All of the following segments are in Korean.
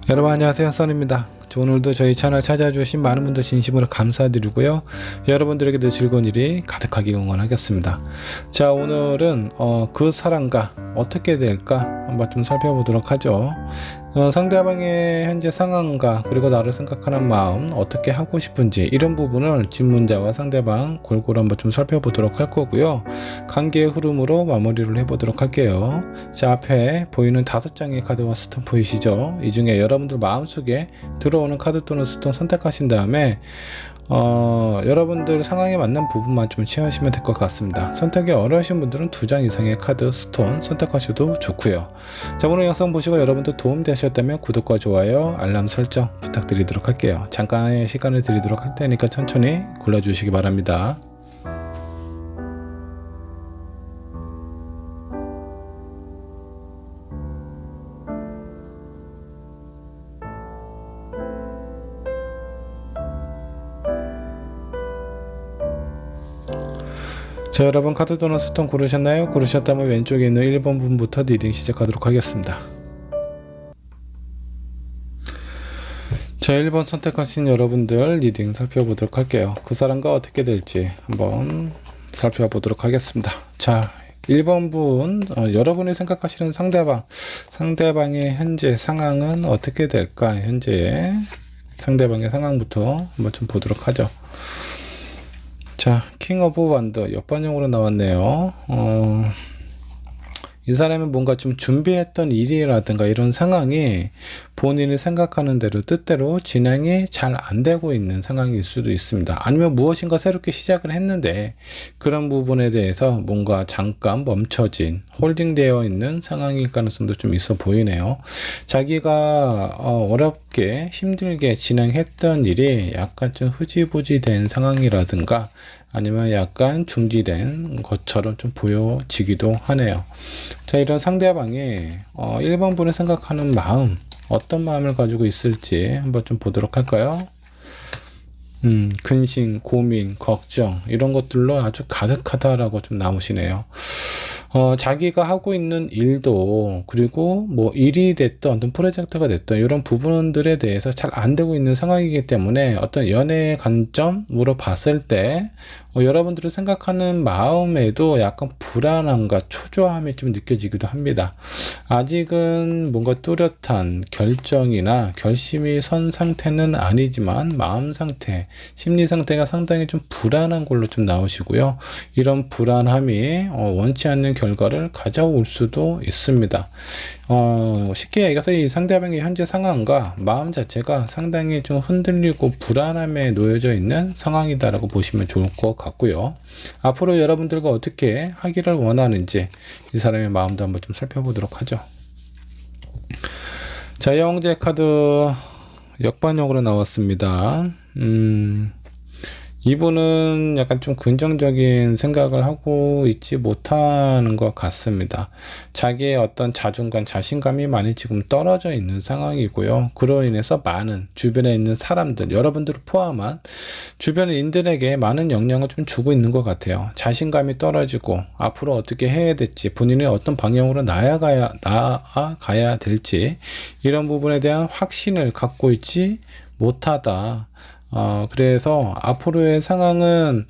여러분 안녕하세요, 써니입니다. 오늘도 저희 채널 찾아주신 많은 분들 진심으로 감사드리고요, 여러분들에게도 즐거운 일이 가득하게 응원하겠습니다. 자, 오늘은 그 사람과 어떻게 될까 한번 좀 살펴보도록 하죠. 상대방의 현재 상황과 그리고 나를 생각하는 마음, 어떻게 하고 싶은지, 이런 부분을 질문자와 상대방 골고루 한번 좀 살펴보도록 할 거고요, 관계의 흐름으로 마무리를 해보도록 할게요. 자, 앞에 보이는 5장의 카드와 스톤 보이시죠? 이 중에 여러분들 마음속에 들어오는 카드 또는 스톤 선택하신 다음에 여러분들 상황에 맞는 부분만 좀 취하시면 될 것 같습니다. 선택이 어려우신 분들은 2장 이상의 카드, 스톤 선택하셔도 좋고요. 자, 오늘 영상 보시고 여러분들 도움 되셨다면 구독과 좋아요, 알람 설정 부탁드리도록 할게요. 잠깐의 시간을 드리도록 할 테니까 천천히 골라주시기 바랍니다. 자, 여러분 카드 또는 스톤 고르셨나요? 고르셨다면 왼쪽에 있는 1번 분부터 리딩 시작하도록 하겠습니다. 자, 1번 선택하신 여러분들 리딩 살펴보도록 할게요. 그 사람과 어떻게 될지 한번 살펴보도록 하겠습니다. 자, 1번 분, 여러분이 생각하시는 상대방의 현재 상황은 어떻게 될까? 현재 상대방의 상황부터 한번 좀 보도록 하죠. 자, 킹 오브 완드 역반영으로 나왔네요. 이 사람은 뭔가 좀 준비했던 일이라든가 이런 상황이 본인이 생각하는 대로 뜻대로 진행이 잘 안 되고 있는 상황일 수도 있습니다. 아니면 무엇인가 새롭게 시작을 했는데 그런 부분에 대해서 뭔가 잠깐 멈춰진, 홀딩되어 있는 상황일 가능성도 좀 있어 보이네요. 자기가 어렵게 힘들게 진행했던 일이 약간 좀 흐지부지 된 상황이라든가 아니면 약간 중지된 것처럼 좀 보여지기도 하네요. 자, 이런 상대방이 1번 분이 생각하는 마음, 어떤 마음을 가지고 있을지 한번 좀 보도록 할까요? 근심, 고민, 걱정 이런 것들로 아주 가득하다라고 좀 나오시네요. 자기가 하고 있는 일도, 그리고 뭐 일이 됐던 어떤 프로젝트가 됐던 이런 부분들에 대해서 잘 안 되고 있는 상황이기 때문에 어떤 연애의 관점으로 봤을 때 여러분들이 생각하는 마음에도 약간 불안함과 초조함이 좀 느껴지기도 합니다. 아직은 뭔가 뚜렷한 결정이나 결심이 선 상태는 아니지만 마음 상태, 심리 상태가 상당히 좀 불안한 걸로 좀 나오시고요. 이런 불안함이 원치 않는 결과를 가져올 수도 있습니다. 쉽게 얘기해서 이 상대방의 현재 상황과 마음 자체가 상당히 좀 흔들리고 불안함에 놓여져 있는 상황이다라고 보시면 좋을 것 같고요. 앞으로 여러분들과 어떻게 하기를 원하는지 이 사람의 마음도 한번 좀 살펴보도록 하죠. 자, 영재 카드 역반역으로 나왔습니다. 이분은 약간 좀 긍정적인 생각을 하고 있지 못하는 것 같습니다. 자기의 어떤 자존감, 자신감이 많이 지금 떨어져 있는 상황이고요. 그로 인해서 많은 주변에 있는 사람들, 여러분들을 포함한 주변인들에게 많은 영향을 좀 주고 있는 것 같아요. 자신감이 떨어지고 앞으로 어떻게 해야 될지, 본인이 어떤 방향으로 나아가야 될지 이런 부분에 대한 확신을 갖고 있지 못하다. 그래서 앞으로의 상황은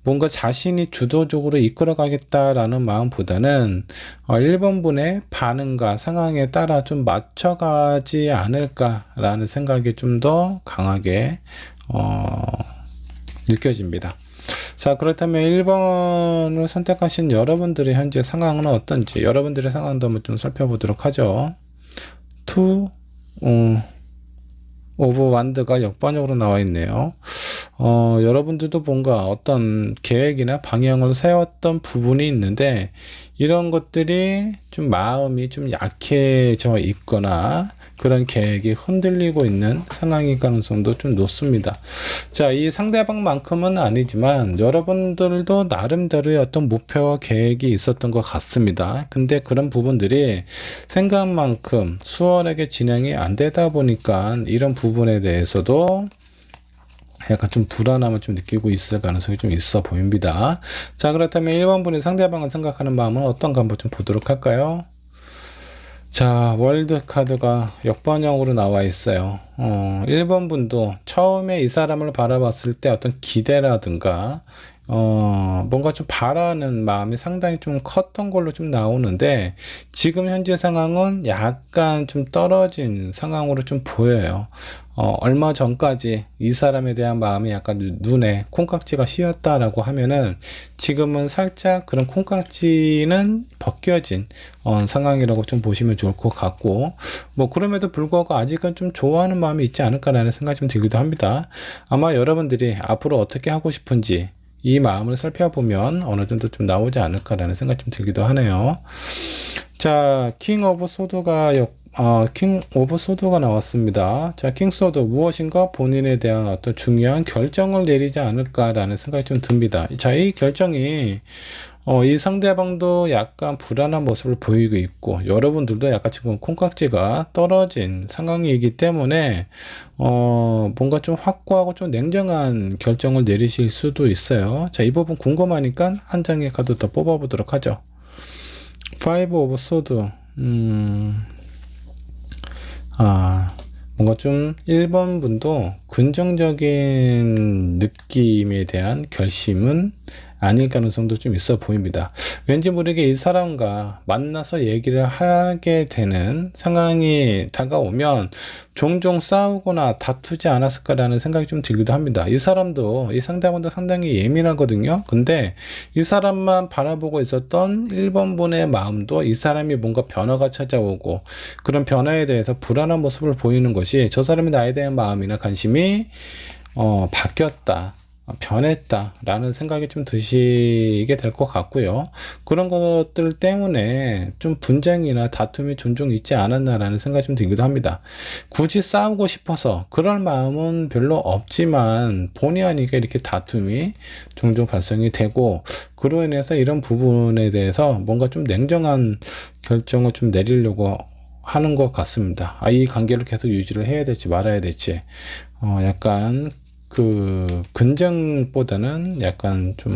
뭔가 자신이 주도적으로 이끌어 가겠다라는 마음보다는 1번 분의 반응과 상황에 따라 좀 맞춰가지 않을까라는 생각이 좀 더 강하게 느껴집니다. 자, 그렇다면 1번을 선택하신 여러분들의 현재 상황은 어떤지, 여러분들의 상황도 한번 좀 살펴보도록 하죠. 오브 완드가 역반역으로 나와 있네요. 여러분들도 뭔가 어떤 계획이나 방향을 세웠던 부분이 있는데 이런 것들이 좀 마음이 좀 약해져 있거나 그런 계획이 흔들리고 있는 상황일 가능성도 좀 높습니다. 자, 이 상대방만큼은 아니지만 여러분들도 나름대로의 어떤 목표와 계획이 있었던 것 같습니다. 근데 그런 부분들이 생각만큼 수월하게 진행이 안 되다 보니까 이런 부분에 대해서도 약간 좀 불안함을 좀 느끼고 있을 가능성이 좀 있어 보입니다. 자, 그렇다면 1번 분이 상대방을 생각하는 마음은 어떤가 한번 좀 보도록 할까요? 자, 월드 카드가 역번형으로 나와 있어요. 1번 분도 처음에 이 사람을 바라봤을 때 어떤 기대라든가, 뭔가 좀 바라는 마음이 상당히 좀 컸던 걸로 좀 나오는데, 지금 현재 상황은 약간 좀 떨어진 상황으로 좀 보여요. 얼마 전까지 이 사람에 대한 마음이 약간 눈에 콩깍지가 씌었다라고 하면은 지금은 살짝 그런 콩깍지는 벗겨진 상황이라고 좀 보시면 좋을 것 같고, 뭐 그럼에도 불구하고 아직은 좀 좋아하는 마음이 있지 않을까라는 생각이 좀 들기도 합니다. 아마 여러분들이 앞으로 어떻게 하고 싶은지 이 마음을 살펴보면 어느 정도 좀 나오지 않을까라는 생각이 좀 들기도 하네요. 자, 킹 오브 소드가 나왔습니다. 자, 킹 소드 무엇인가 본인에 대한 어떤 중요한 결정을 내리지 않을까라는 생각이 좀 듭니다. 자, 이 결정이 이 상대방도 약간 불안한 모습을 보이고 있고 여러분들도 약간 지금 콩깍지가 떨어진 상황이기 때문에 뭔가 좀 확고하고 좀 냉정한 결정을 내리실 수도 있어요. 자, 이 부분 궁금하니까 한 장의 카드 더 뽑아보도록 하죠. 5 오브 소드. 뭔가 좀 1번 분도 긍정적인 느낌에 대한 결심은 아닐 가능성도 좀 있어 보입니다. 왠지 모르게 이 사람과 만나서 얘기를 하게 되는 상황이 다가오면 종종 싸우거나 다투지 않았을까라는 생각이 좀 들기도 합니다. 이 상대방도 상당히 예민하거든요. 근데 이 사람만 바라보고 있었던 1번 분의 마음도 이 사람이 뭔가 변화가 찾아오고 그런 변화에 대해서 불안한 모습을 보이는 것이 저 사람이 나에 대한 마음이나 관심이 바뀌었다, 변했다 라는 생각이 좀 드시게 될 것 같고요. 그런 것들 때문에 좀 분쟁이나 다툼이 종종 있지 않았나 라는 생각이 좀 들기도 합니다. 굳이 싸우고 싶어서 그럴 마음은 별로 없지만 본의 아니게 이렇게 다툼이 종종 발생이 되고 그로 인해서 이런 부분에 대해서 뭔가 좀 냉정한 결정을 좀 내리려고 하는 것 같습니다. 이 관계를 계속 유지를 해야 될지 말아야 될지 약간 긍정보다는 약간 좀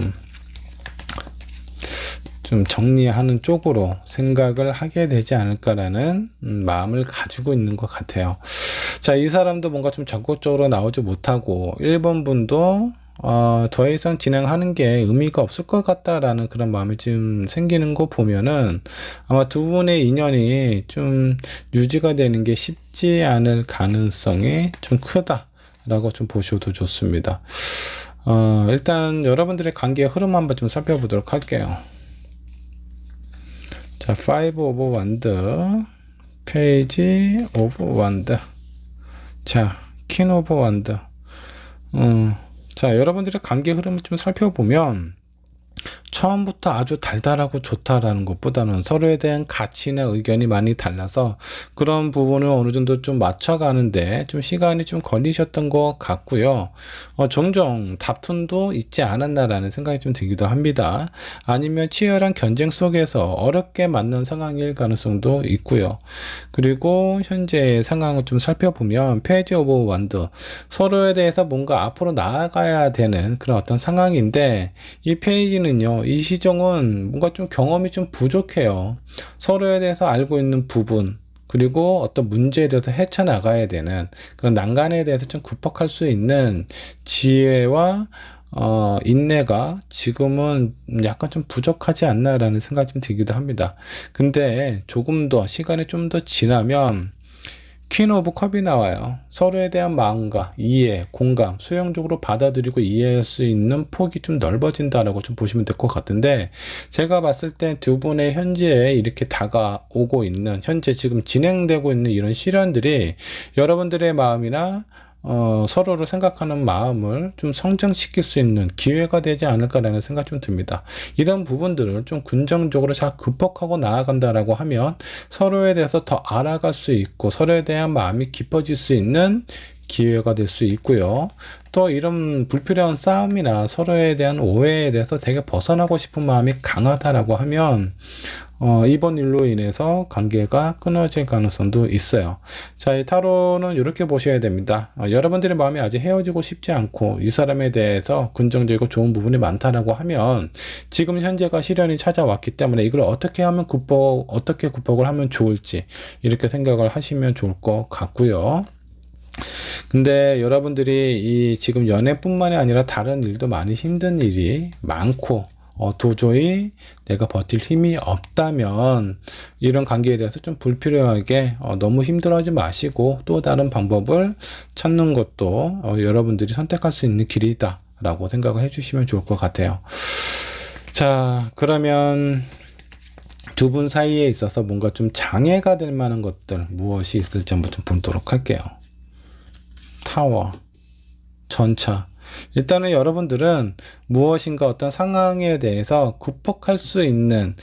정리하는 쪽으로 생각을 하게 되지 않을까라는 마음을 가지고 있는 것 같아요. 자, 이 사람도 뭔가 좀 적극적으로 나오지 못하고 1번 분도 더 이상 진행하는 게 의미가 없을 것 같다라는 그런 마음이 좀 생기는 거 보면은 아마 두 분의 인연이 좀 유지가 되는 게 쉽지 않을 가능성이 좀 크다 라고 좀 보셔도 좋습니다. 일단 여러분들의 관계의 흐름 한번 좀 살펴보도록 할게요. 자, 5 오브 원드, 페이지 오브 원드, 자, 퀸 오브 원드. 자, 여러분들의 관계 흐름을 좀 살펴보면 처음부터 아주 달달하고 좋다라는 것보다는 서로에 대한 가치나 의견이 많이 달라서 그런 부분을 어느 정도 좀 맞춰가는데 좀 시간이 좀 걸리셨던 것 같고요. 종종 다툼도 있지 않았나라는 생각이 좀 들기도 합니다. 아니면 치열한 경쟁 속에서 어렵게 만난 상황일 가능성도 있고요. 그리고 현재 상황을 좀 살펴보면 페이지 오브 원드, 서로에 대해서 뭔가 앞으로 나아가야 되는 그런 어떤 상황인데 이 페이지는요, 이 시종은 뭔가 좀 경험이 좀 부족해요. 서로에 대해서 알고 있는 부분, 그리고 어떤 문제에 대해서 헤쳐나가야 되는 그런 난간에 대해서 좀 극복할 수 있는 지혜와 인내가 지금은 약간 좀 부족하지 않나라는 생각이 좀 들기도 합니다. 근데 조금 더 시간이 좀 더 지나면 퀸 오브 컵이 나와요. 서로에 대한 마음과 이해, 공감, 수용적으로 받아들이고 이해할 수 있는 폭이 좀 넓어진다라고 좀 보시면 될 것 같은데, 제가 봤을 때 두 분의 현재에 이렇게 다가오고 있는, 현재 지금 진행되고 있는 이런 시련들이 여러분들의 마음이나 서로를 생각하는 마음을 좀 성장시킬 수 있는 기회가 되지 않을까라는 생각이 좀 듭니다. 이런 부분들을 좀 긍정적으로 잘 극복하고 나아간다라고 하면 서로에 대해서 더 알아갈 수 있고 서로에 대한 마음이 깊어질 수 있는 기회가 될 수 있고요. 또 이런 불필요한 싸움이나 서로에 대한 오해에 대해서 되게 벗어나고 싶은 마음이 강하다라고 하면 이번 일로 인해서 관계가 끊어질 가능성도 있어요. 자, 이 타로는 이렇게 보셔야 됩니다. 여러분들의 마음이 아직 헤어지고 싶지 않고 이 사람에 대해서 긍정적이고 좋은 부분이 많다라고 하면 지금 현재가 시련이 찾아왔기 때문에 이걸 어떻게 하면 어떻게 극복을 하면 좋을지 이렇게 생각을 하시면 좋을 것 같고요. 근데 여러분들이 이 지금 연애뿐만이 아니라 다른 일도 많이 힘든 일이 많고 도저히 내가 버틸 힘이 없다면 이런 관계에 대해서 좀 불필요하게 너무 힘들어하지 마시고 또 다른 방법을 찾는 것도 여러분들이 선택할 수 있는 길이다 라고 생각을 해주시면 좋을 것 같아요. 자, 그러면 두 분 사이에 있어서 뭔가 좀 장애가 될 만한 것들 무엇이 있을지 한번 좀 보도록 할게요. 타워, 전차. 일단은 여러분들은 무엇인가 어떤 상황에 대해서 극복할 수 있는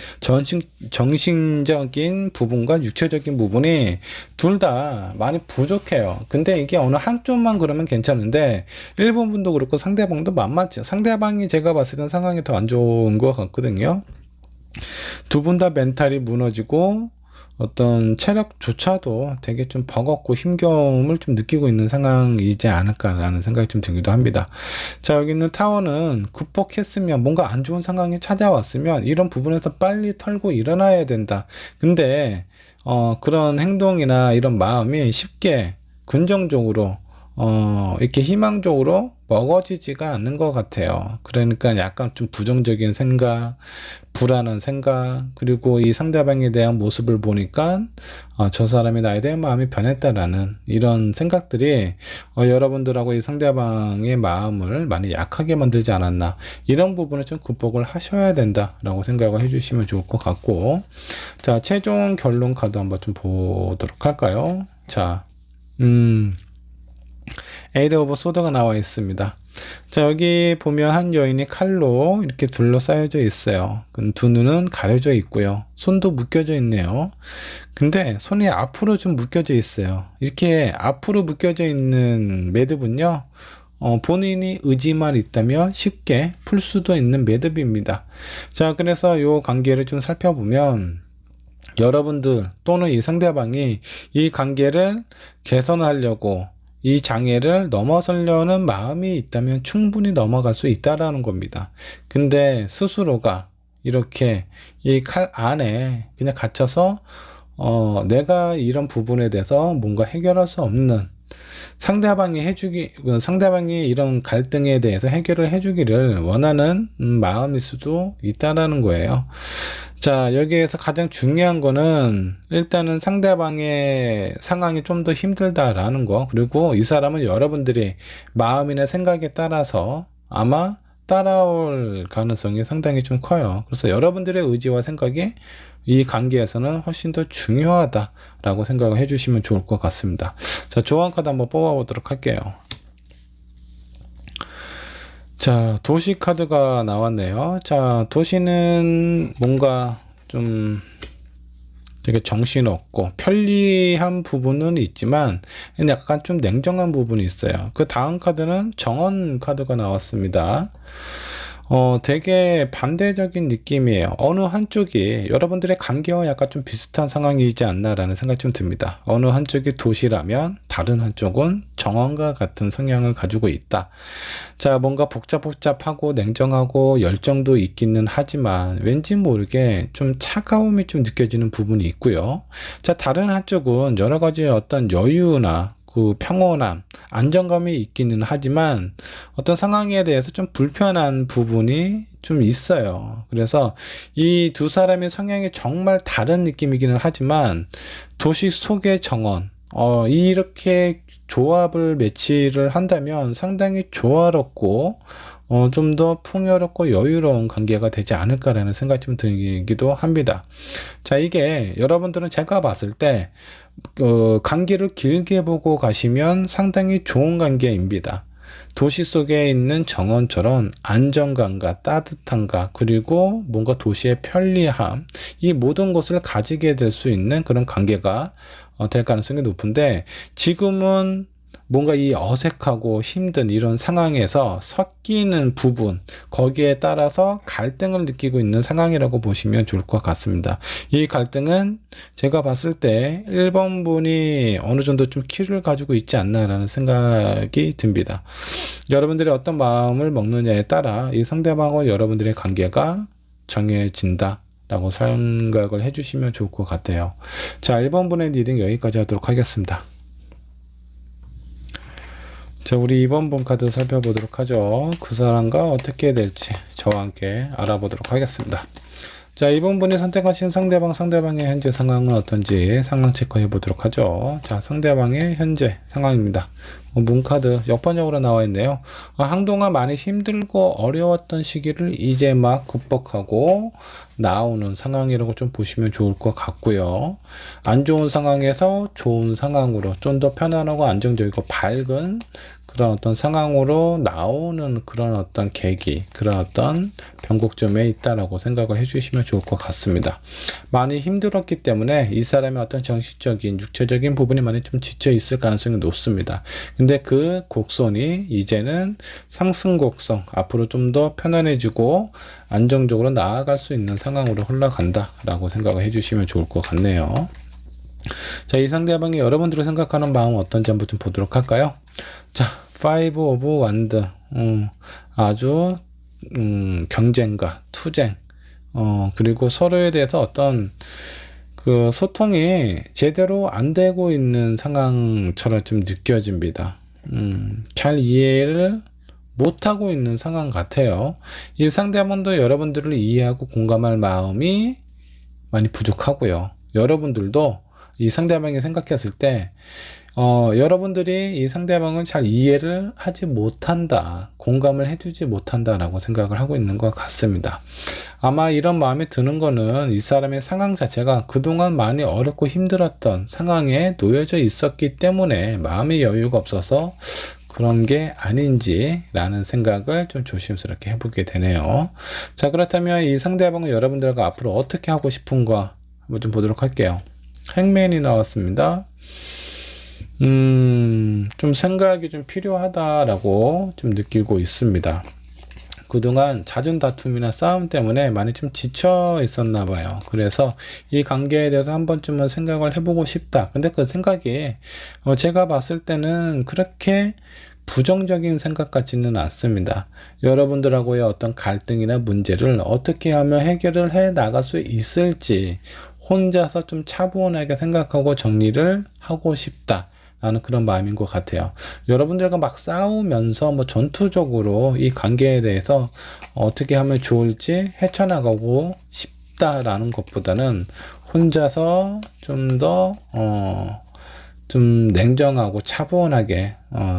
정신적인 부분과 육체적인 부분이 둘 다 많이 부족해요. 근데 이게 어느 한쪽만 그러면 괜찮은데 일부분도 그렇고 상대방도 만만치. 상대방이 제가 봤을 땐 상황이 더 안 좋은 것 같거든요. 두 분 다 멘탈이 무너지고 어떤 체력조차도 되게 좀 버겁고 힘겨움을 좀 느끼고 있는 상황이지 않을까라는 생각이 좀 들기도 합니다. 자, 여기 있는 타워는 극복했으면 뭔가 안 좋은 상황이 찾아왔으면 이런 부분에서 빨리 털고 일어나야 된다. 근데 그런 행동이나 이런 마음이 쉽게 긍정적으로 이렇게 희망적으로 먹어지지가 않는 것 같아요. 그러니까 약간 좀 부정적인 생각, 불안한 생각, 그리고 이 상대방에 대한 모습을 보니까 저 사람이 나에 대한 마음이 변했다라는 이런 생각들이 여러분들하고 이 상대방의 마음을 많이 약하게 만들지 않았나, 이런 부분을 좀 극복을 하셔야 된다라고 생각을 해주시면 좋을 것 같고, 자, 최종 결론 카드 한번 좀 보도록 할까요? 자, 에이드 오브 소드가 나와 있습니다. 자, 여기 보면 한 여인이 칼로 이렇게 둘러싸여져 있어요. 두 눈은 가려져 있고요. 손도 묶여져 있네요. 근데 손이 앞으로 좀 묶여져 있어요. 이렇게 앞으로 묶여져 있는 매듭은요, 본인이 의지만 있다면 쉽게 풀 수도 있는 매듭입니다. 자, 그래서 이 관계를 좀 살펴보면 여러분들 또는 이 상대방이 이 관계를 개선하려고 이 장애를 넘어서려는 마음이 있다면 충분히 넘어갈 수 있다라는 겁니다. 근데 스스로가 이렇게 이 칼 안에 그냥 갇혀서 내가 이런 부분에 대해서 뭔가 해결할 수 없는, 상대방이 이런 갈등에 대해서 해결을 해주기를 원하는 마음일 수도 있다라는 거예요. 자, 여기에서 가장 중요한 거는 일단은 상대방의 상황이 좀 더 힘들다라는 거, 그리고 이 사람은 여러분들이 마음이나 생각에 따라서 아마 따라올 가능성이 상당히 좀 커요. 그래서 여러분들의 의지와 생각이 이 관계에서는 훨씬 더 중요하다라고 생각을 해주시면 좋을 것 같습니다. 자, 조언 카드 한번 뽑아보도록 할게요. 자, 도시 카드가 나왔네요. 자, 도시는 뭔가 좀 되게 정신없고 편리한 부분은 있지만 약간 좀 냉정한 부분이 있어요. 그 다음 카드는 정원 카드가 나왔습니다. 되게 반대적인 느낌이에요. 어느 한쪽이 여러분들의 관계와 약간 좀 비슷한 상황이지 않나라는 생각이 좀 듭니다. 어느 한쪽이 도시라면 다른 한쪽은 정원과 같은 성향을 가지고 있다. 자, 뭔가 복잡하고 냉정하고 열정도 있기는 하지만 왠지 모르게 좀 차가움이 좀 느껴지는 부분이 있고요. 자, 다른 한쪽은 여러 가지 어떤 여유나 그 평온함, 안정감이 있기는 하지만 어떤 상황에 대해서 좀 불편한 부분이 좀 있어요. 그래서 이 두 사람의 성향이 정말 다른 느낌이기는 하지만 도시 속의 정원, 이렇게 조합을 매치를 한다면 상당히 조화롭고 좀 더 풍요롭고 여유로운 관계가 되지 않을까라는 생각이 좀 들기도 합니다. 자, 이게 여러분들은 제가 봤을 때 관계를 길게 보고 가시면 상당히 좋은 관계입니다. 도시 속에 있는 정원처럼 안정감과 따뜻함과 그리고 뭔가 도시의 편리함, 이 모든 것을 가지게 될 수 있는 그런 관계가 될 가능성이 높은데, 지금은 뭔가 이 어색하고 힘든 이런 상황에서 섞이는 부분, 거기에 따라서 갈등을 느끼고 있는 상황이라고 보시면 좋을 것 같습니다. 이 갈등은 제가 봤을 때 1번 분이 어느 정도 좀 키를 가지고 있지 않나라는 생각이 듭니다. 여러분들이 어떤 마음을 먹느냐에 따라 이 상대방과 여러분들의 관계가 정해진다 라고 생각을 해주시면 좋을 것 같아요. 자, 1번 분의 리딩 여기까지 하도록 하겠습니다. 자, 우리 2번 분 카드 살펴보도록 하죠. 그 사람과 어떻게 될지 저와 함께 알아보도록 하겠습니다. 자, 2번 분이 선택하신 상대방의 현재 상황은 어떤지 상황 체크해 보도록 하죠. 자, 상대방의 현재 상황입니다. 문카드 역번역으로 나와 있네요. 한동안 많이 힘들고 어려웠던 시기를 이제 막 극복하고 나오는 상황이라고 좀 보시면 좋을 것 같고요. 안 좋은 상황에서 좋은 상황으로 좀 더 편안하고 안정적이고 밝은 그런 어떤 상황으로 나오는 그런 어떤 계기, 그런 어떤 변곡점에 있다라고 생각을 해주시면 좋을 것 같습니다. 많이 힘들었기 때문에 이 사람의 어떤 정신적인, 육체적인 부분이 많이 좀 지쳐 있을 가능성이 높습니다. 근데 그 곡선이 이제는 상승 곡선, 앞으로 좀 더 편안해지고 안정적으로 나아갈 수 있는 상황으로 흘러간다라고 생각을 해주시면 좋을 것 같네요. 자, 이 상대방이 여러분들을 생각하는 마음은 어떤지 한번 좀 보도록 할까요? 자, 5 of Wands. 아주 경쟁과 투쟁, 그리고 서로에 대해서 어떤 그 소통이 제대로 안 되고 있는 상황처럼 좀 느껴집니다. 잘 이해를 못하고 있는 상황 같아요. 이 상대방도 여러분들을 이해하고 공감할 마음이 많이 부족하고요. 여러분들도 이 상대방이 생각했을 때 여러분들이 이 상대방을 잘 이해를 하지 못한다, 공감을 해주지 못한다라고 생각을 하고 있는 것 같습니다. 아마 이런 마음이 드는 거는 이 사람의 상황 자체가 그동안 많이 어렵고 힘들었던 상황에 놓여져 있었기 때문에 마음의 여유가 없어서 그런 게 아닌지 라는 생각을 좀 조심스럽게 해보게 되네요. 자, 그렇다면 이 상대방은 여러분들과 앞으로 어떻게 하고 싶은가 한번 좀 보도록 할게요. 행맨이 나왔습니다. 좀 생각이 좀 필요하다라고 좀 느끼고 있습니다. 그동안 잦은 다툼이나 싸움 때문에 많이 좀 지쳐 있었나 봐요. 그래서 이 관계에 대해서 한 번쯤은 생각을 해보고 싶다. 근데 그 생각이 제가 봤을 때는 그렇게 부정적인 생각 같지는 않습니다. 여러분들하고의 어떤 갈등이나 문제를 어떻게 하면 해결을 해 나갈 수 있을지 혼자서 좀 차분하게 생각하고 정리를 하고 싶다 라는 그런 마음인 것 같아요. 여러분들과 막 싸우면서 뭐 전투적으로 이 관계에 대해서 어떻게 하면 좋을지 헤쳐나가고 싶다라는 것보다는 혼자서 좀 더 좀 냉정하고 차분하게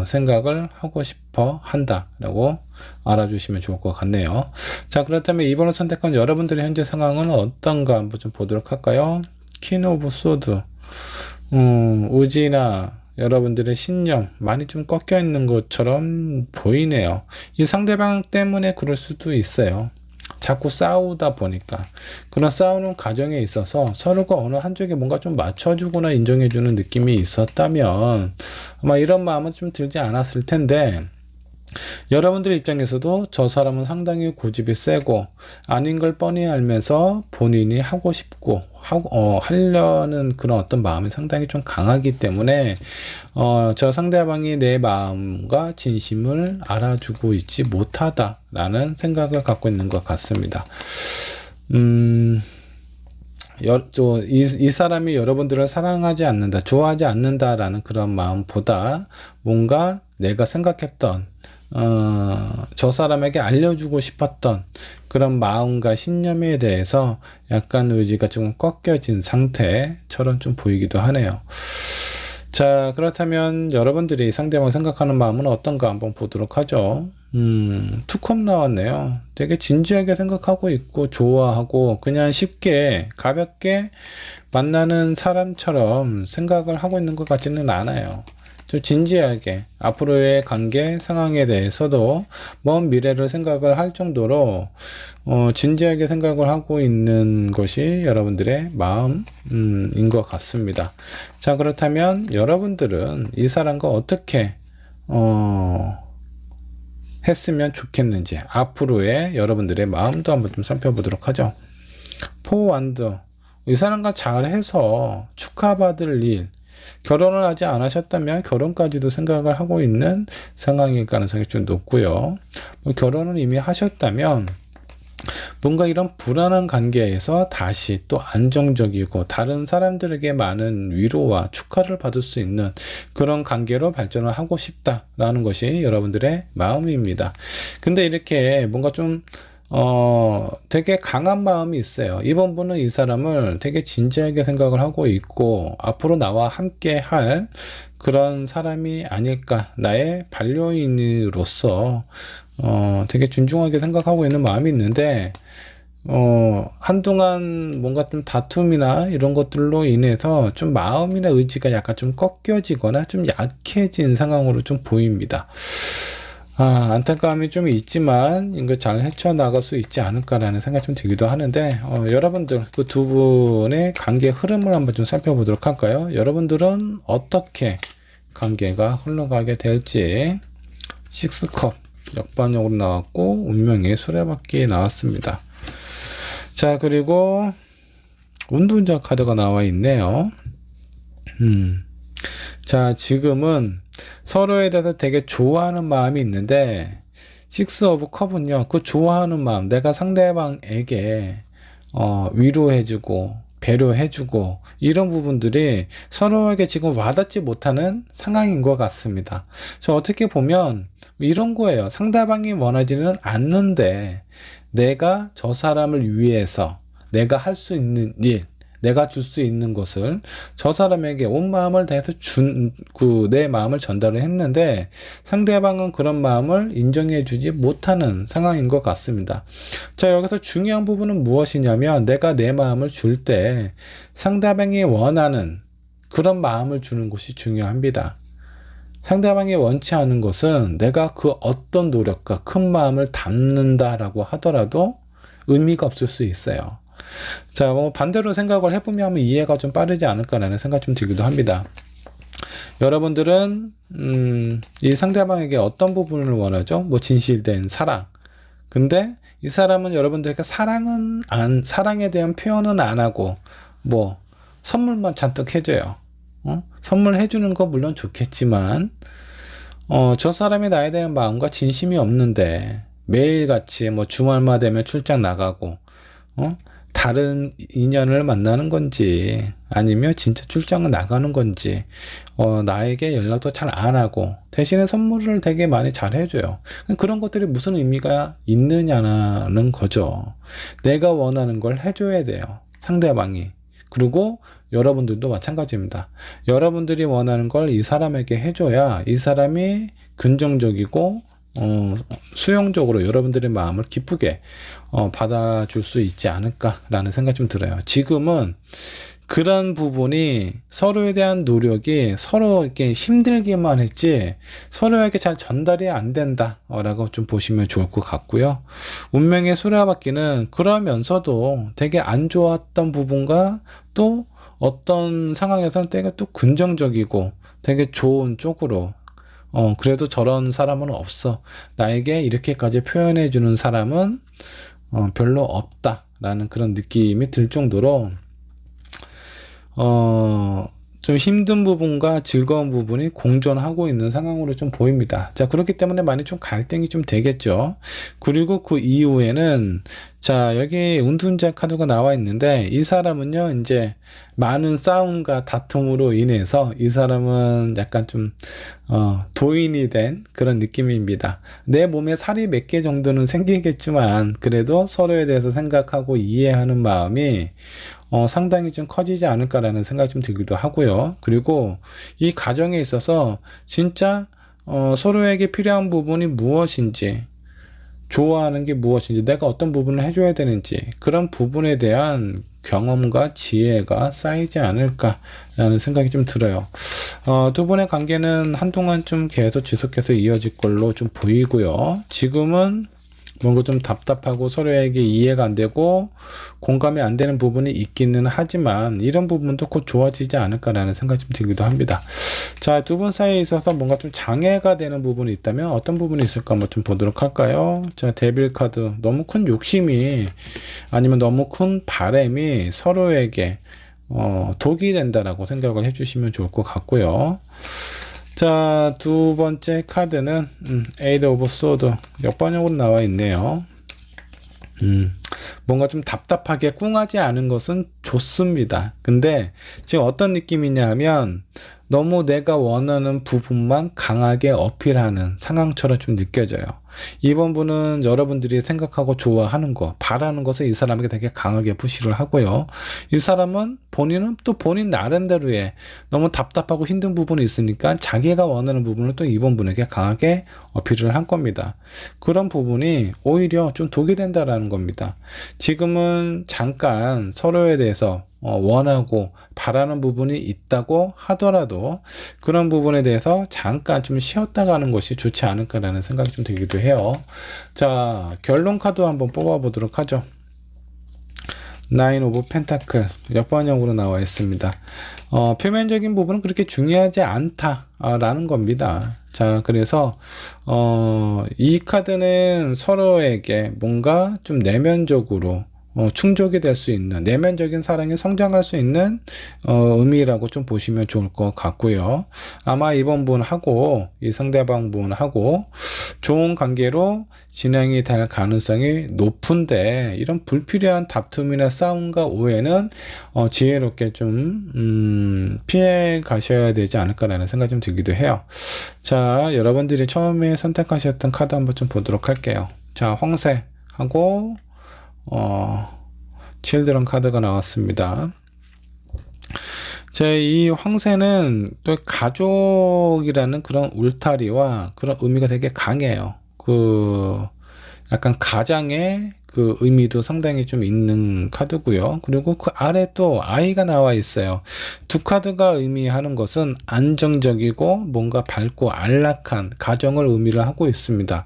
생각을 하고 싶어 한다라고 알아주시면 좋을 것 같네요. 자, 그렇다면 이번에 선택한 여러분들의 현재 상황은 어떤가 한번 좀 보도록 할까요? 퀸 오브 소드, 의지나 여러분들의 신념 많이 좀 꺾여 있는 것처럼 보이네요. 이 상대방 때문에 그럴 수도 있어요. 자꾸 싸우다 보니까 그런 싸우는 과정에 있어서 서로가 어느 한쪽에 뭔가 좀 맞춰주거나 인정해주는 느낌이 있었다면 아마 이런 마음은 좀 들지 않았을 텐데, 여러분들 입장에서도 저 사람은 상당히 고집이 세고 아닌 걸 뻔히 알면서 본인이 하고 싶고 하려는 그런 어떤 마음이 상당히 좀 강하기 때문에 저 상대방이 내 마음과 진심을 알아주고 있지 못하다라는 생각을 갖고 있는 것 같습니다. 이 사람이 여러분들을 사랑하지 않는다, 좋아하지 않는다라는 그런 마음보다 뭔가 내가 생각했던 저 사람에게 알려주고 싶었던 그런 마음과 신념에 대해서 약간 의지가 좀 꺾여진 상태처럼 좀 보이기도 하네요. 자, 그렇다면 여러분들이 상대방을 생각하는 마음은 어떤가 한번 보도록 하죠. 투컵 나왔네요. 되게 진지하게 생각하고 있고 좋아하고 그냥 쉽게 가볍게 만나는 사람처럼 생각을 하고 있는 것 같지는 않아요. 좀 진지하게 앞으로의 관계 상황에 대해서도 먼 미래를 생각을 할 정도로 진지하게 생각을 하고 있는 것이 여러분들의 마음인 것 같습니다. 자, 그렇다면 여러분들은 이 사람과 어떻게 했으면 좋겠는지 앞으로의 여러분들의 마음도 한번 좀 살펴보도록 하죠. 포완더, 이 사람과 잘해서 축하받을 일, 결혼을 아직 안 하셨다면 결혼까지도 생각을 하고 있는 상황일 가능성이 좀 높고요. 결혼을 이미 하셨다면 뭔가 이런 불안한 관계에서 다시 또 안정적이고 다른 사람들에게 많은 위로와 축하를 받을 수 있는 그런 관계로 발전을 하고 싶다라는 것이 여러분들의 마음입니다. 근데 이렇게 뭔가 좀 되게 강한 마음이 있어요. 이번 분은 이 사람을 되게 진지하게 생각을 하고 있고 앞으로 나와 함께 할 그런 사람이 아닐까, 나의 반려인으로서 되게 존중하게 생각하고 있는 마음이 있는데 한동안 뭔가 좀 다툼이나 이런 것들로 인해서 좀 마음이나 의지가 약간 좀 꺾여지거나 좀 약해진 상황으로 좀 보입니다. 안타까움이 좀 있지만 이거 잘 헤쳐나갈 수 있지 않을까라는 생각이 좀 들기도 하는데 여러분들 그 두 분의 관계 흐름을 한번 좀 살펴보도록 할까요? 여러분들은 어떻게 관계가 흘러가게 될지. 6컵 역반역으로 나왔고 운명의 수레바퀴 나왔습니다. 자, 그리고 운둔자 카드가 나와 있네요. 자, 지금은 서로에 대해서 되게 좋아하는 마음이 있는데 6 오브 컵은요, 그 좋아하는 마음, 내가 상대방에게 위로해주고 배려해주고 이런 부분들이 서로에게 지금 와닿지 못하는 상황인 것 같습니다. 저 어떻게 보면 이런 거예요. 상대방이 원하지는 않는데 내가 저 사람을 위해서 내가 할 수 있는 일, 내가 줄 수 있는 것을 저 사람에게 온 마음을 다해서 내 마음을 전달을 했는데 상대방은 그런 마음을 인정해 주지 못하는 상황인 것 같습니다. 자, 여기서 중요한 부분은 무엇이냐면 내가 내 마음을 줄 때 상대방이 원하는 그런 마음을 주는 것이 중요합니다. 상대방이 원치 않은 것은 내가 그 어떤 노력과 큰 마음을 담는다라고 하더라도 의미가 없을 수 있어요. 자, 반대로 생각을 해보면 이해가 좀 빠르지 않을까라는 생각이 좀 들기도 합니다. 여러분들은 이 상대방에게 어떤 부분을 원하죠? 진실된 사랑. 근데 이 사람은 여러분들에게 사랑에 대한 표현은 안 하고 선물만 잔뜩 해줘요. 선물해주는 거 물론 좋겠지만 저 사람이 나에 대한 마음과 진심이 없는데 매일같이 주말만 되면 출장 나가고 다른 인연을 만나는 건지 아니면 진짜 출장을 나가는 건지 나에게 연락도 잘 안 하고 대신에 선물을 되게 많이 잘 해줘요. 그런 것들이 무슨 의미가 있느냐는 거죠. 내가 원하는 걸 해줘야 돼요, 상대방이. 그리고 여러분들도 마찬가지입니다. 여러분들이 원하는 걸 이 사람에게 해줘야 이 사람이 긍정적이고 수용적으로 여러분들의 마음을 기쁘게 받아줄 수 있지 않을까라는 생각이 좀 들어요. 지금은 그런 부분이 서로에 대한 노력이 서로 이렇게 힘들기만 했지 서로에게 잘 전달이 안 된다라고 좀 보시면 좋을 것 같고요. 운명의 수레바퀴는 그러면서도 되게 안 좋았던 부분과 또 어떤 상황에서는 되게 또 긍정적이고 되게 좋은 쪽으로 그래도 저런 사람은 없어, 나에게 이렇게까지 표현해 주는 사람은 별로 없다라는 그런 느낌이 들 정도로 좀 힘든 부분과 즐거운 부분이 공존하고 있는 상황으로 좀 보입니다. 자, 그렇기 때문에 많이 좀 갈등이 좀 되겠죠. 그리고 그 이후에는 자, 여기 운둔자 카드가 나와 있는데 이 사람은요, 이제 많은 싸움과 다툼으로 인해서 이 사람은 약간 좀 도인이 된 그런 느낌입니다. 내 몸에 살이 몇 개 정도는 생기겠지만 그래도 서로에 대해서 생각하고 이해하는 마음이 상당히 좀 커지지 않을까라는 생각이 좀 들기도 하고요. 그리고 이 가정에 있어서 진짜 서로에게 필요한 부분이 무엇인지, 좋아하는 게 무엇인지, 내가 어떤 부분을 해줘야 되는지 그런 부분에 대한 경험과 지혜가 쌓이지 않을까라는 생각이 좀 들어요. 두 분의 관계는 한동안 좀 계속 지속해서 이어질 걸로 좀 보이고요. 지금은 뭔가 좀 답답하고 서로에게 이해가 안 되고 공감이 안 되는 부분이 있기는 하지만 이런 부분도 곧 좋아지지 않을까라는 생각이 좀 들기도 합니다. 자, 두 분 사이에 있어서 뭔가 좀 장애가 되는 부분이 있다면 어떤 부분이 있을까 한번 좀 보도록 할까요? 자, 데빌 카드. 너무 큰 욕심이 아니면 너무 큰 바람이 서로에게 독이 된다라고 생각을 해주시면 좋을 것 같고요. 자, 두 번째 카드는 에이드 오브 소드 역번역으로 나와 있네요. 뭔가 좀 답답하게 꿍하지 않은 것은 좋습니다. 근데 지금 어떤 느낌이냐 하면 너무 내가 원하는 부분만 강하게 어필하는 상황처럼 좀 느껴져요. 이번 분은 여러분들이 생각하고 좋아하는 거, 바라는 것을 이 사람에게 되게 강하게 푸시를 하고요. 이 사람은 본인은 또 본인 나름대로의 너무 답답하고 힘든 부분이 있으니까 자기가 원하는 부분을 또 이번 분에게 강하게 어필을 한 겁니다. 그런 부분이 오히려 좀 독이 된다라는 겁니다. 지금은 잠깐 서로에 대해서 원하고 바라는 부분이 있다고 하더라도 그런 부분에 대해서 잠깐 좀 쉬었다 가는 것이 좋지 않을까라는 생각이 좀 들기도 해요. 자, 결론 카드 한번 뽑아 보도록 하죠. 나인 오브 펜타클 역번역으로 나와 있습니다. 표면적인 부분은 그렇게 중요하지 않다라는 겁니다. 자, 그래서 이 카드는 서로에게 뭔가 좀 내면적으로 충족이 될 수 있는 내면적인 사랑이 성장할 수 있는 의미라고 좀 보시면 좋을 것 같고요. 아마 이번 분하고 이 상대방 분하고 좋은 관계로 진행이 될 가능성이 높은데 이런 불필요한 다툼이나 싸움과 오해는 지혜롭게 좀 피해 가셔야 되지 않을까라는 생각이 좀 들기도 해요. 자, 여러분들이 처음에 선택하셨던 카드 한번 좀 보도록 할게요. 자, 황새하고 칠드런 카드가 나왔습니다. 이 황새는 또 가족이라는 그런 울타리와 그런 의미가 되게 강해요. 약간 가장의 그 의미도 상당히 좀 있는 카드고요. 그리고 그 아래 또 아이가 나와 있어요. 두 카드가 의미하는 것은 안정적이고 뭔가 밝고 안락한 가정을 의미를 하고 있습니다.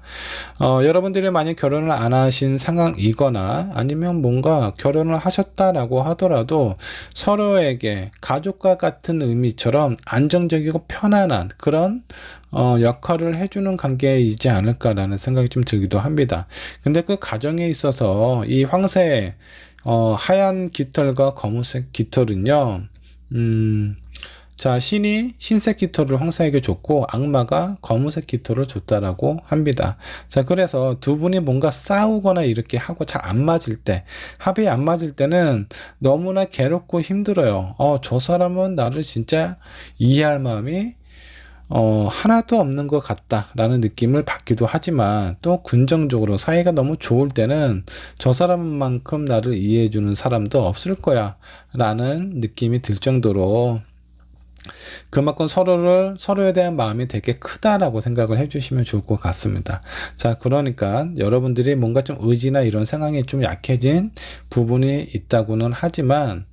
여러분들이 만약 결혼을 안 하신 상황이거나 아니면 뭔가 결혼을 하셨다라고 하더라도 서로에게 가족과 같은 의미처럼 안정적이고 편안한 그런 역할을 해주는 관계이지 않을까라는 생각이 좀 들기도 합니다. 근데 그 가정에 있어서 이 황새의 하얀 깃털과 검은색 깃털은요, 자, 신이 흰색 깃털을 황새에게 줬고 악마가 검은색 깃털을 줬다라고 합니다. 자, 그래서 두 분이 뭔가 싸우거나 이렇게 하고 잘 안 맞을 때, 합이 안 맞을 때는 너무나 괴롭고 힘들어요. 저 사람은 나를 진짜 이해할 마음이 하나도 없는 것 같다라는 느낌을 받기도 하지만 또 긍정적으로 사이가 너무 좋을 때는 저 사람만큼 나를 이해해주는 사람도 없을 거야 라는 느낌이 들 정도로 그만큼 서로에 대한 마음이 되게 크다라고 생각을 해주시면 좋을 것 같습니다. 자, 그러니까 여러분들이 뭔가 좀 의지나 이런 상황이 좀 약해진 부분이 있다고는 하지만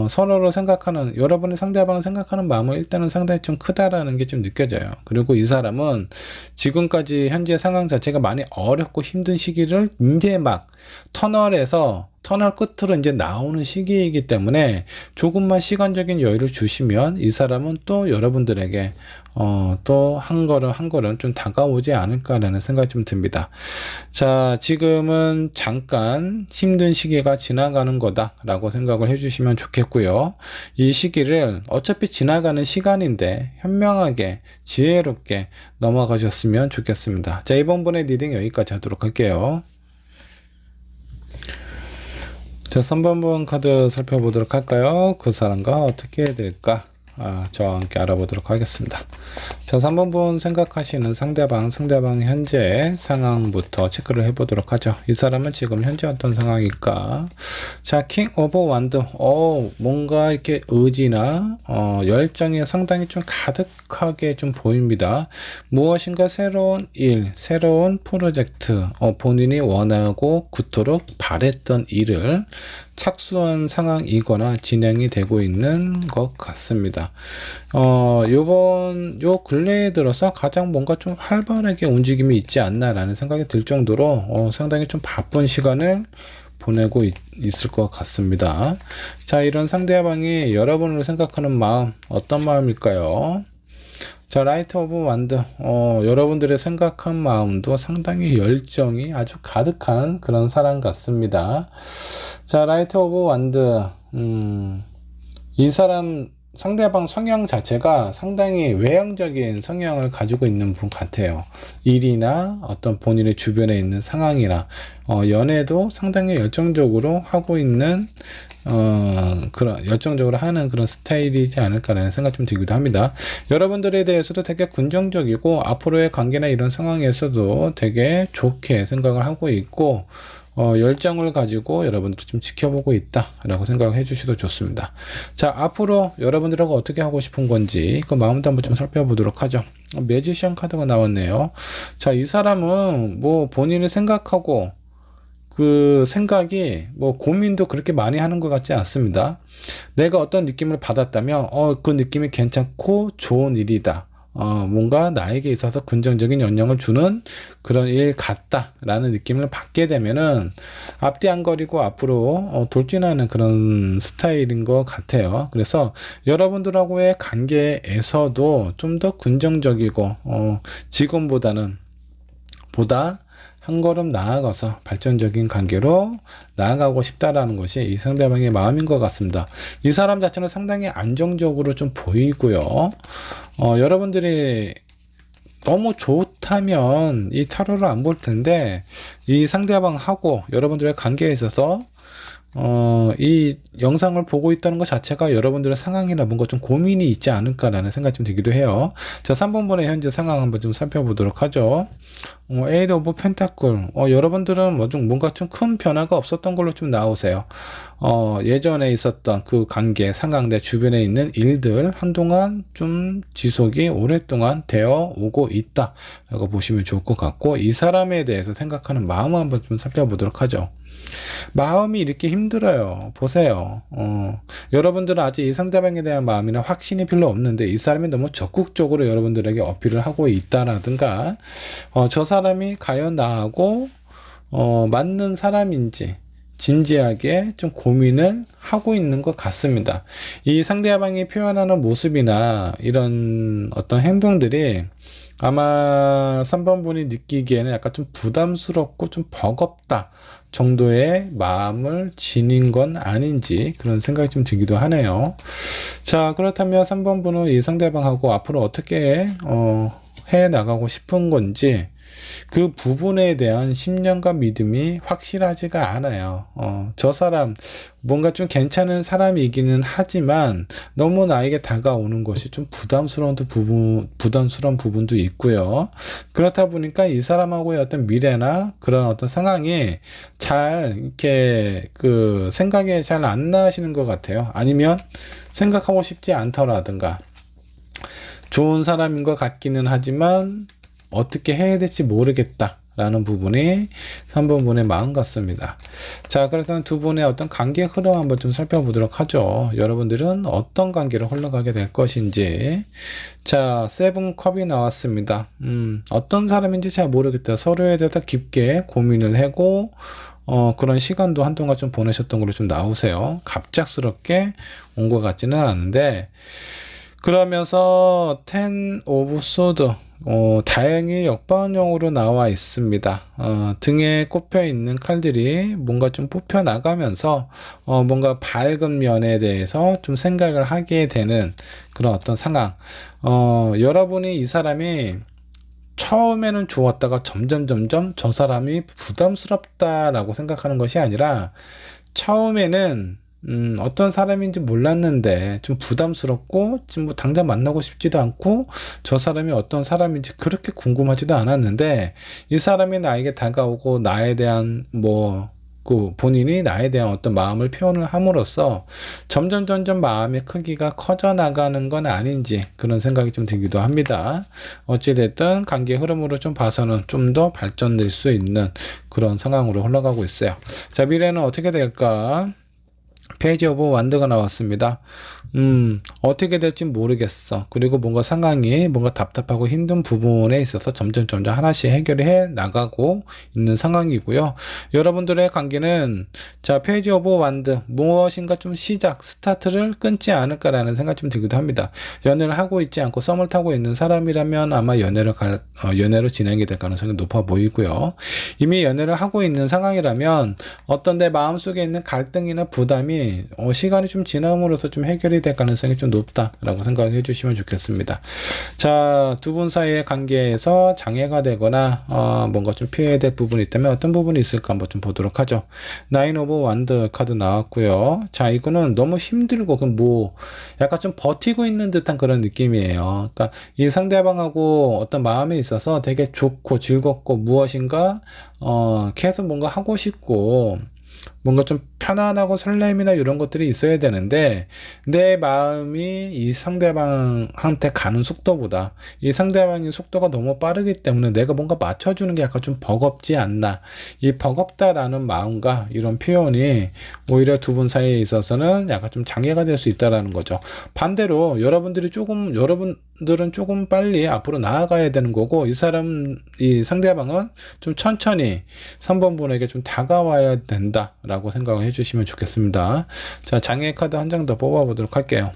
서로를 생각하는 여러분의 상대방을 생각하는 마음은 일단은 상당히 좀 크다라는 게 좀 느껴져요. 그리고 이 사람은 지금까지 현재 상황 자체가 많이 어렵고 힘든 시기를 이제 막 터널 끝으로 이제 나오는 시기이기 때문에 조금만 시간적인 여유를 주시면 이 사람은 또 여러분들에게 또 한 걸음 좀 다가오지 않을까라는 생각이 좀 듭니다. 자, 지금은 잠깐 힘든 시기가 지나가는 거다라고 생각을 해주시면 좋겠고요. 이 시기를 어차피 지나가는 시간인데 현명하게 지혜롭게 넘어가셨으면 좋겠습니다. 자, 이번 분의 리딩 여기까지 하도록 할게요. 자, 3번 카드 살펴보도록 할까요? 그 사람과 어떻게 해야 될까? 저와 함께 알아보도록 하겠습니다. 자, 3번 생각하시는 상대방 현재 상황부터 체크를 해보도록 하죠. 이 사람은 지금 현재 어떤 상황일까? 자, 킹 오브 완드. 뭔가 이렇게 의지나 열정이 상당히 좀 가득하게 좀 보입니다. 무엇인가 새로운 일, 새로운 프로젝트, 본인이 원하고 그토록 바랬던 일을 착수한 상황이거나 진행이 되고 있는 것 같습니다. 요 근래에 들어서 가장 뭔가 좀 활발하게 움직임이 있지 않나라는 생각이 들 정도로 상당히 좀 바쁜 시간을 보내고 있을 것 같습니다. 자, 이런 상대방이 여러분을 생각하는 마음, 어떤 마음일까요? 자, 라이트 오브 완드, 여러분들의 생각한 마음도 상당히 열정이 아주 가득한 그런 사람 같습니다. 자, 라이트 오브 완드, 이 사람 상대방 성향 자체가 상당히 외향적인 성향을 가지고 있는 분 같아요. 일이나 어떤 본인의 주변에 있는 상황이나 연애도 상당히 열정적으로 하고 있는 그런 열정적으로 하는 그런 스타일이지 않을까라는 생각이 좀 들기도 합니다. 여러분들에 대해서도 되게 긍정적이고 앞으로의 관계나 이런 상황에서도 되게 좋게 생각을 하고 있고 열정을 가지고 여러분들 좀 지켜보고 있다 라고 생각해 주셔도 좋습니다. 자, 앞으로 여러분들하고 어떻게 하고 싶은 건지 그 마음도 한번 좀 살펴보도록 하죠. 매지션 카드가 나왔네요. 자, 이 사람은 뭐 본인을 생각하고 그 생각이 뭐 고민도 그렇게 많이 하는 것 같지 않습니다. 내가 어떤 느낌을 받았다면 그 느낌이 괜찮고 좋은 일이다. 뭔가 나에게 있어서 긍정적인 영향을 주는 그런 일 같다라는 느낌을 받게 되면은 앞뒤 안 거리고 앞으로 돌진하는 그런 스타일인 것 같아요. 그래서 여러분들하고의 관계에서도 좀 더 긍정적이고 지금보다는 보다 한 걸음 나아가서 발전적인 관계로 나아가고 싶다라는 것이 이 상대방의 마음인 것 같습니다. 이 사람 자체는 상당히 안정적으로 좀 보이고요. 여러분들이 너무 좋다면 이 타로를 안 볼 텐데 이 상대방하고 여러분들의 관계에 있어서 이 영상을 보고 있다는 것 자체가 여러분들의 상황이나 뭔가 좀 고민이 있지 않을까라는 생각이 좀 들기도 해요. 자, 3번분의 현재 상황 한번 좀 살펴보도록 하죠. 에이드 오브 펜타클. 여러분들은 뭔가 좀 큰 변화가 없었던 걸로 좀 나오세요. 예전에 있었던 그 관계, 상황, 내 주변에 있는 일들 한동안 좀 지속이 오랫동안 되어 오고 있다 라고 보시면 좋을 것 같고, 이 사람에 대해서 생각하는 마음 한번 좀 살펴보도록 하죠. 마음이 이렇게 힘들어요. 보세요. 여러분들은 아직 이 상대방에 대한 마음이나 확신이 별로 없는데 이 사람이 너무 적극적으로 여러분들에게 어필을 하고 있다라든가 저 사람이 과연 나하고 맞는 사람인지 진지하게 좀 고민을 하고 있는 것 같습니다. 이 상대방이 표현하는 모습이나 이런 어떤 행동들이 아마 3번 분이 느끼기에는 약간 좀 부담스럽고 좀 버겁다 정도의 마음을 지닌 건 아닌지 그런 생각이 좀 들기도 하네요. 자, 그렇다면 3번 분은 이 상대방하고 앞으로 어떻게 해 나가고 싶은 건지 그 부분에 대한 신념과 믿음이 확실하지가 않아요. 저 사람 뭔가 좀 괜찮은 사람이기는 하지만 너무 나에게 다가오는 것이 좀 부담스러운 부분도 있고요. 그렇다 보니까 이 사람하고의 어떤 미래나 그런 어떤 상황이 잘 이렇게 그 생각이 잘 안 나시는 것 같아요. 아니면 생각하고 싶지 않더라든가 좋은 사람인 것 같기는 하지만 어떻게 해야 될지 모르겠다 라는 부분이 3번 분의 마음 같습니다. 자, 그렇다면 두 분의 어떤 관계 흐름 한번 좀 살펴보도록 하죠. 여러분들은 어떤 관계로 흘러가게 될 것인지. 자, 세븐 컵이 나왔습니다. 어떤 사람인지 잘 모르겠다. 서로에 대해서 깊게 고민을 하고 그런 시간도 한동안 좀 보내셨던 걸로 좀 나오세요. 갑작스럽게 온 것 같지는 않은데, 그러면서 10 오브 소드 다행히 역반영으로 나와 있습니다. 등에 꼽혀 있는 칼들이 뭔가 좀 뽑혀 나가면서 뭔가 밝은 면에 대해서 좀 생각을 하게 되는 그런 어떤 상황. 여러분이 이 사람이 처음에는 좋았다가 점점 저 사람이 부담스럽다라고 생각하는 것이 아니라 처음에는 어떤 사람인지 몰랐는데 좀 부담스럽고 지금 뭐 당장 만나고 싶지도 않고 저 사람이 어떤 사람인지 그렇게 궁금하지도 않았는데 이 사람이 나에게 다가오고 나에 대한 그 본인이 나에 대한 어떤 마음을 표현을 함으로써 점점 마음의 크기가 커져 나가는 건 아닌지 그런 생각이 좀 들기도 합니다. 어찌됐든 관계 흐름으로 좀 봐서는 좀 더 발전될 수 있는 그런 상황으로 흘러가고 있어요. 자, 미래는 어떻게 될까? 페이지 오브 완드가 나왔습니다. 어떻게 될지 모르겠어. 그리고 뭔가 상황이 뭔가 답답하고 힘든 부분에 있어서 점점 하나씩 해결해 나가고 있는 상황이고요. 여러분들의 관계는 자, 페이지 오브 완드 무엇인가 좀 시작, 스타트를 끊지 않을까라는 생각이 좀 들기도 합니다. 연애를 하고 있지 않고 썸을 타고 있는 사람이라면 아마 연애로 진행이 될 가능성이 높아 보이고요. 이미 연애를 하고 있는 상황이라면 어떤 내 마음속에 있는 갈등이나 부담이 시간이 좀 지남으로써 좀 해결이 될 가능성이 좀 높다라고 생각해 주시면 좋겠습니다. 자, 두 분 사이의 관계에서 장애가 되거나 뭔가 좀 피해야 될 부분이 있다면 어떤 부분이 있을까 한번 좀 보도록 하죠. 나인 오브 완드 카드 나왔고요. 자, 이거는 너무 힘들고 뭐 약간 좀 버티고 있는 듯한 그런 느낌이에요. 그러니까 이 상대방하고 어떤 마음에 있어서 되게 좋고 즐겁고 무엇인가 계속 뭔가 하고 싶고 뭔가 좀 편안하고 설렘이나 이런 것들이 있어야 되는데 내 마음이 이 상대방한테 가는 속도보다 이 상대방의 속도가 너무 빠르기 때문에 내가 뭔가 맞춰주는 게 약간 좀 버겁지 않나. 이 버겁다라는 마음과 이런 표현이 오히려 두 분 사이에 있어서는 약간 좀 장애가 될 수 있다라는 거죠. 반대로 여러분들은 조금 빨리 앞으로 나아가야 되는 거고 이 상대방은 좀 천천히 3번 분에게 좀 다가와야 된다라고 생각을 해주시면 좋겠습니다. 자, 장애 카드 한 장 더 뽑아보도록 할게요.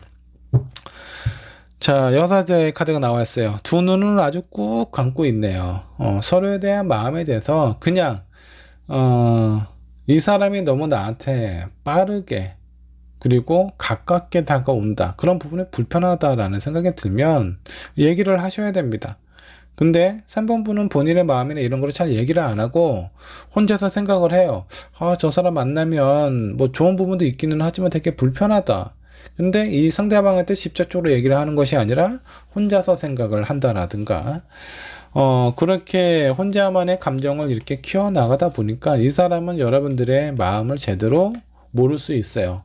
자, 여사제 카드가 나와 있어요. 두 눈을 아주 꾹 감고 있네요. 서로에 대한 마음에 대해서 그냥 이 사람이 너무 나한테 빠르게 그리고 가깝게 다가온다. 그런 부분이 불편하다라는 생각이 들면 얘기를 하셔야 됩니다. 근데 3번 분은 본인의 마음이나 이런 거를 잘 얘기를 안 하고 혼자서 생각을 해요. 저 사람 만나면 뭐 좋은 부분도 있기는 하지만 되게 불편하다. 근데 이 상대방한테 직접적으로 얘기를 하는 것이 아니라 혼자서 생각을 한다라든가 그렇게 혼자만의 감정을 이렇게 키워나가다 보니까 이 사람은 여러분들의 마음을 제대로 모를 수 있어요.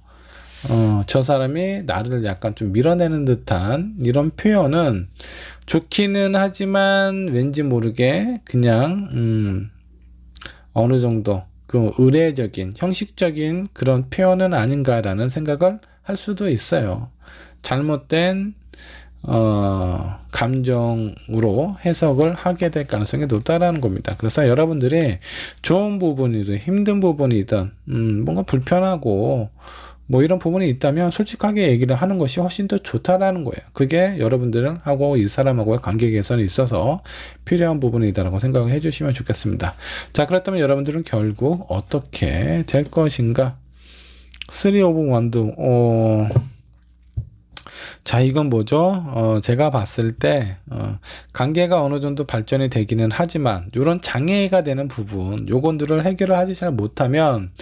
저 사람이 나를 약간 좀 밀어내는 듯한 이런 표현은 좋기는 하지만 왠지 모르게 그냥 어느 정도 그 의례적인 형식적인 그런 표현은 아닌가라는 생각을 할 수도 있어요. 잘못된 감정으로 해석을 하게 될 가능성이 높다라는 겁니다. 그래서 여러분들이 좋은 부분이든 힘든 부분이든 뭔가 불편하고 뭐 이런 부분이 있다면 솔직하게 얘기를 하는 것이 훨씬 더 좋다라는 거예요. 그게 여러분들하고 이 사람하고의 관계 개선에 있어서 필요한 부분이다라고 생각을 해주시면 좋겠습니다. 자, 그렇다면 여러분들은 결국 어떻게 될 것인가? 3 오브 원드. 자, 이건 뭐죠? 제가 봤을 때 관계가 어느 정도 발전이 되기는 하지만 이런 장애가 되는 부분, 요건들을 해결을 하지 잘 못하면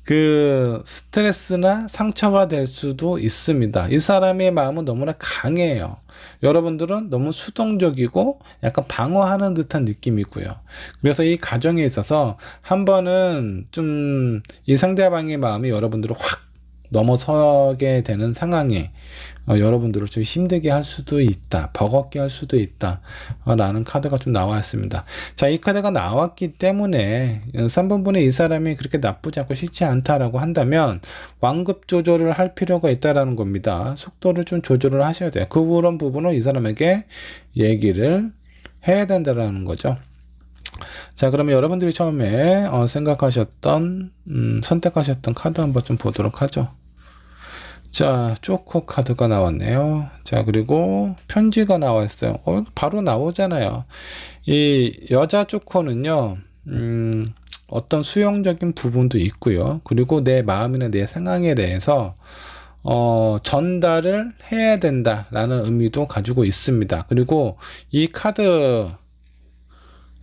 그 스트레스나 상처가 될 수도 있습니다. 이 사람의 마음은 너무나 강해요. 여러분들은 너무 수동적이고 약간 방어하는 듯한 느낌이고요. 그래서 이 과정에 있어서 한 번은 좀 이 상대방의 마음이 여러분들을 확 넘어서게 되는 상황에 여러분들을 좀 힘들게 할 수도 있다, 버겁게 할 수도 있다 라는 카드가 좀 나왔습니다. 자, 이 카드가 나왔기 때문에 3번 분의 이 사람이 그렇게 나쁘지 않고 싫지 않다라고 한다면 완급 조절을 할 필요가 있다라는 겁니다. 속도를 좀 조절을 하셔야 돼요. 그런 부분을 이 사람에게 얘기를 해야 된다라는 거죠. 자, 그러면 여러분들이 처음에 선택하셨던 카드 한번 좀 보도록 하죠. 자, 쪼코 카드가 나왔네요. 자, 그리고 편지가 나왔어요. 바로 나오잖아요. 이 여자 쪼코는요, 어떤 수용적인 부분도 있고요. 그리고 내 마음이나 내 상황에 대해서 전달을 해야 된다라는 의미도 가지고 있습니다. 그리고 이 카드,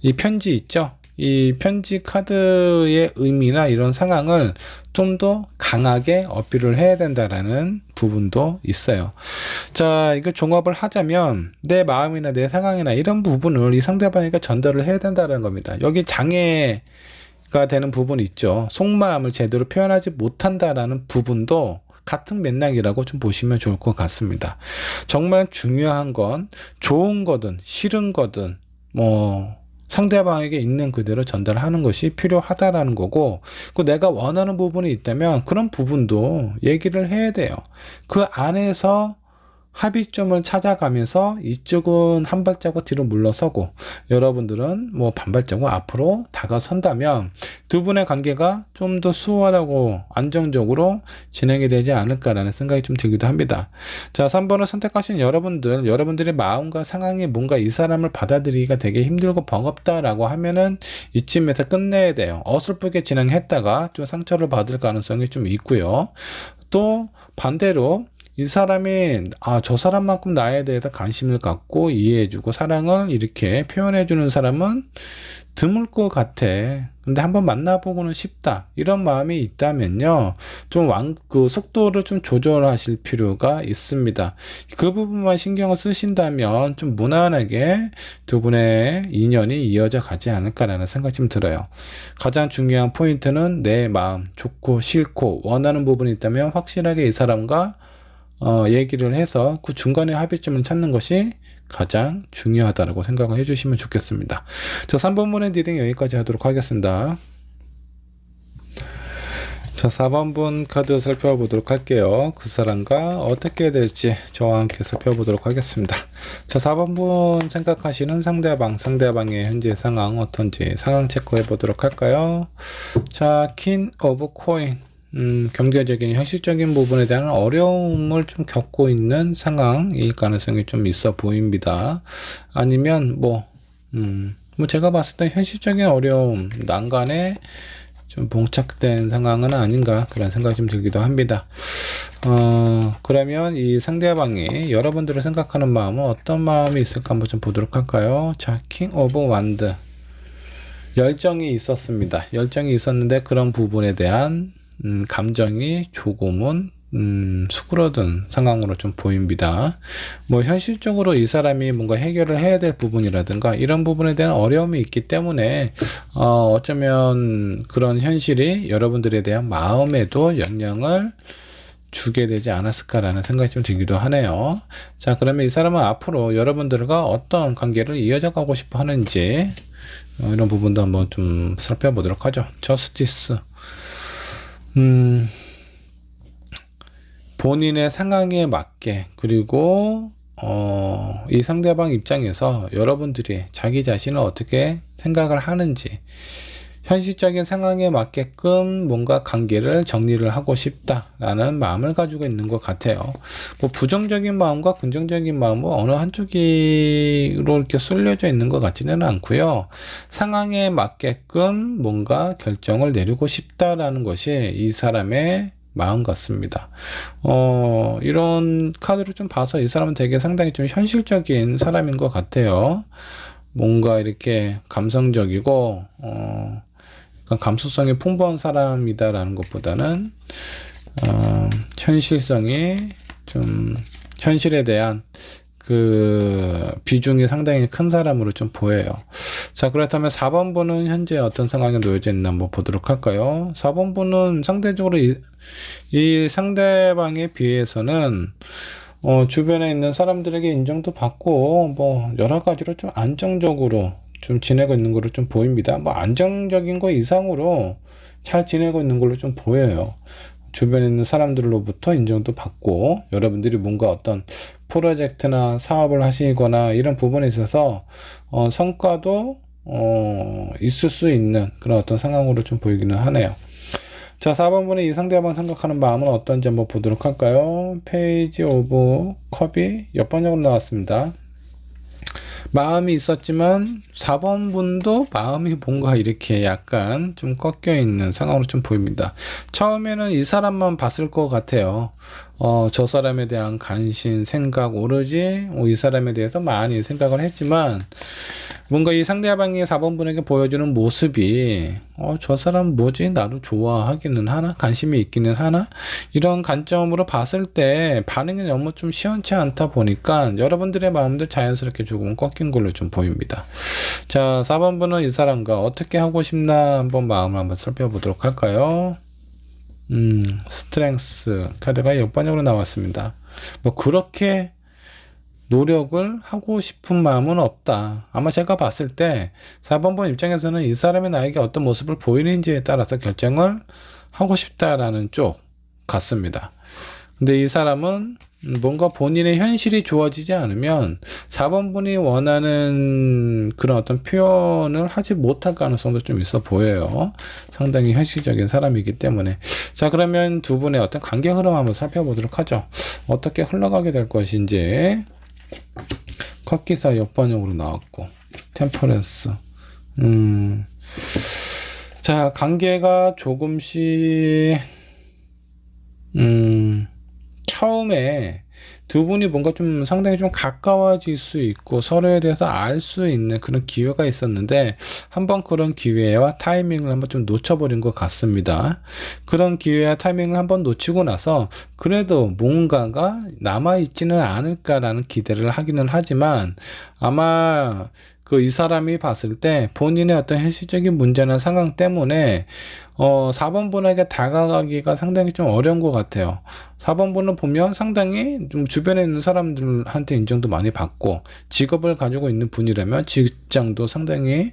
이 편지 있죠? 이 편지 카드의 의미나 이런 상황을 좀 더 강하게 어필을 해야 된다라는 부분도 있어요. 자, 이거 종합을 하자면 내 마음이나 내 상황이나 이런 부분을 이 상대방에게 전달을 해야 된다는 겁니다. 여기 장애가 되는 부분이 있죠. 속마음을 제대로 표현하지 못한다라는 부분도 같은 맥락이라고 좀 보시면 좋을 것 같습니다. 정말 중요한 건 좋은 거든 싫은 거든 뭐 상대방에게 있는 그대로 전달하는 것이 필요하다라는 거고, 그 내가 원하는 부분이 있다면 그런 부분도 얘기를 해야 돼요. 그 안에서 합의점을 찾아가면서 이쪽은 한 발자국 뒤로 물러서고 여러분들은 뭐 반발자국 앞으로 다가선다면 두 분의 관계가 좀 더 수월하고 안정적으로 진행이 되지 않을까라는 생각이 좀 들기도 합니다. 자, 3번을 선택하신 여러분들의 마음과 상황이 뭔가 이 사람을 받아들이기가 되게 힘들고 버겁다라고 하면은 이쯤에서 끝내야 돼요. 어설프게 진행했다가 좀 상처를 받을 가능성이 좀 있고요. 또 반대로 이 사람이 저 사람만큼 나에 대해서 관심을 갖고 이해해주고 사랑을 이렇게 표현해주는 사람은 드물 것 같아. 근데 한번 만나보고는 싶다. 이런 마음이 있다면요, 좀 그 속도를 좀 조절하실 필요가 있습니다. 그 부분만 신경을 쓰신다면 좀 무난하게 두 분의 인연이 이어져 가지 않을까라는 생각이 좀 들어요. 가장 중요한 포인트는 내 마음, 좋고 싫고 원하는 부분이 있다면 확실하게 이 사람과 얘기를 해서 그 중간에 합의점을 찾는 것이 가장 중요하다고 생각을 해주시면 좋겠습니다. 자, 3번분의 리딩 여기까지 하도록 하겠습니다. 자, 4번분 카드 살펴보도록 할게요. 그 사람과 어떻게 해야 될지 저와 함께 살펴보도록 하겠습니다. 자, 4번분 생각하시는 상대방의 현재 상황 어떤지 상황 체크해 보도록 할까요? 자, 퀸 오브 코인, 경제적인 현실적인 부분에 대한 어려움을 좀 겪고 있는 상황일 가능성이 좀 있어 보입니다. 아니면 뭐 제가 봤을 때 현실적인 어려움, 난간에 좀 봉착된 상황은 아닌가 그런 생각이 좀 들기도 합니다. 그러면 이 상대방이 여러분들을 생각하는 마음은 어떤 마음이 있을까 한번 좀 보도록 할까요? 자, 킹 오브 완드, 열정이 있었습니다. 열정이 있었는데 그런 부분에 대한 감정이 조금은 수그러든 상황으로 좀 보입니다. 뭐 현실적으로 이 사람이 뭔가 해결을 해야 될 부분이라든가 이런 부분에 대한 어려움이 있기 때문에 어쩌면 그런 현실이 여러분들에 대한 마음에도 영향을 주게 되지 않았을까라는 생각이 좀 들기도 하네요. 자, 그러면 이 사람은 앞으로 여러분들과 어떤 관계를 이어져 가고 싶어 하는지 이런 부분도 한번 좀 살펴보도록 하죠. 저스티스, 본인의 상황에 맞게, 그리고 이 상대방 입장에서 여러분들이 자기 자신을 어떻게 생각을 하는지 현실적인 상황에 맞게끔 뭔가 관계를 정리를 하고 싶다라는 마음을 가지고 있는 것 같아요. 뭐 부정적인 마음과 긍정적인 마음은 어느 한쪽으로 이렇게 쏠려져 있는 것 같지는 않고요. 상황에 맞게끔 뭔가 결정을 내리고 싶다라는 것이 이 사람의 마음 같습니다. 이런 카드를 좀 봐서 이 사람은 되게 상당히 좀 현실적인 사람인 것 같아요. 뭔가 이렇게 감성적이고 감수성이 풍부한 사람이다라는 것보다는 현실성이 좀 현실에 대한 그 비중이 상당히 큰 사람으로 좀 보여요. 자, 그렇다면 4번분은 현재 어떤 상황에 놓여져 있나 한번 보도록 할까요? 4번분은 상대적으로 이 상대방에 비해서는 주변에 있는 사람들에게 인정도 받고 뭐 여러 가지로 좀 안정적으로 좀 지내고 있는 걸로 좀 보입니다. 뭐 안정적인 거 이상으로 잘 지내고 있는 걸로 좀 보여요. 주변에 있는 사람들로부터 인정도 받고 여러분들이 뭔가 어떤 프로젝트나 사업을 하시거나 이런 부분에 있어서 성과도 있을 수 있는 그런 어떤 상황으로 좀 보이기는 하네요. 자, 4번분의 이 상대방 생각하는 마음은 어떤지 한번 보도록 할까요? 페이지 오브 컵이 옆번역으로 나왔습니다. 마음이 있었지만 4번분도 마음이 뭔가 이렇게 약간 좀 꺾여 있는 상황으로 좀 보입니다. 처음에는 이 사람만 봤을 것 같아요. 저 사람에 대한 관심, 생각, 오로지 이 사람에 대해서 많이 생각을 했지만 뭔가 이 상대방이 4번분에게 보여주는 모습이 저 사람 뭐지? 나도 좋아하기는 하나? 관심이 있기는 하나? 이런 관점으로 봤을 때 반응이 너무 좀 시원치 않다 보니까 여러분들의 마음도 자연스럽게 조금 꺾인 걸로 좀 보입니다. 자, 4번분은 이 사람과 어떻게 하고 싶나 한번 마음을 한번 살펴보도록 할까요? 스트렝스 카드가 역반역으로 나왔습니다. 뭐 그렇게 노력을 하고 싶은 마음은 없다. 아마 제가 봤을 때 4번 분 입장에서는 이 사람이 나에게 어떤 모습을 보이는지에 따라서 결정을 하고 싶다라는 쪽 같습니다. 근데 이 사람은 뭔가 본인의 현실이 주어지지 않으면 4번 분이 원하는 그런 어떤 표현을 하지 못할 가능성도 좀 있어 보여요. 상당히 현실적인 사람이기 때문에. 자, 그러면 두 분의 어떤 관계 흐름 한번 살펴보도록 하죠. 어떻게 흘러가게 될 것인지. 컷기사 역번역으로 나왔고, 템퍼런스. 자, 관계가 조금씩 처음에 두 분이 뭔가 좀 상당히 좀 가까워질 수 있고 서로에 대해서 알 수 있는 그런 기회가 있었는데 한번 그런 기회와 타이밍을 한번 좀 놓쳐버린 것 같습니다. 그런 기회와 타이밍을 한번 놓치고 나서 그래도 뭔가가 남아있지는 않을까라는 기대를 하기는 하지만 아마 이 사람이 봤을 때 본인의 어떤 현실적인 문제나 상황 때문에 4번 분에게 다가가기가 상당히 좀 어려운 것 같아요. 4번 분은 보면 상당히 좀 주변에 있는 사람들한테 인정도 많이 받고 직업을 가지고 있는 분이라면 직장도 상당히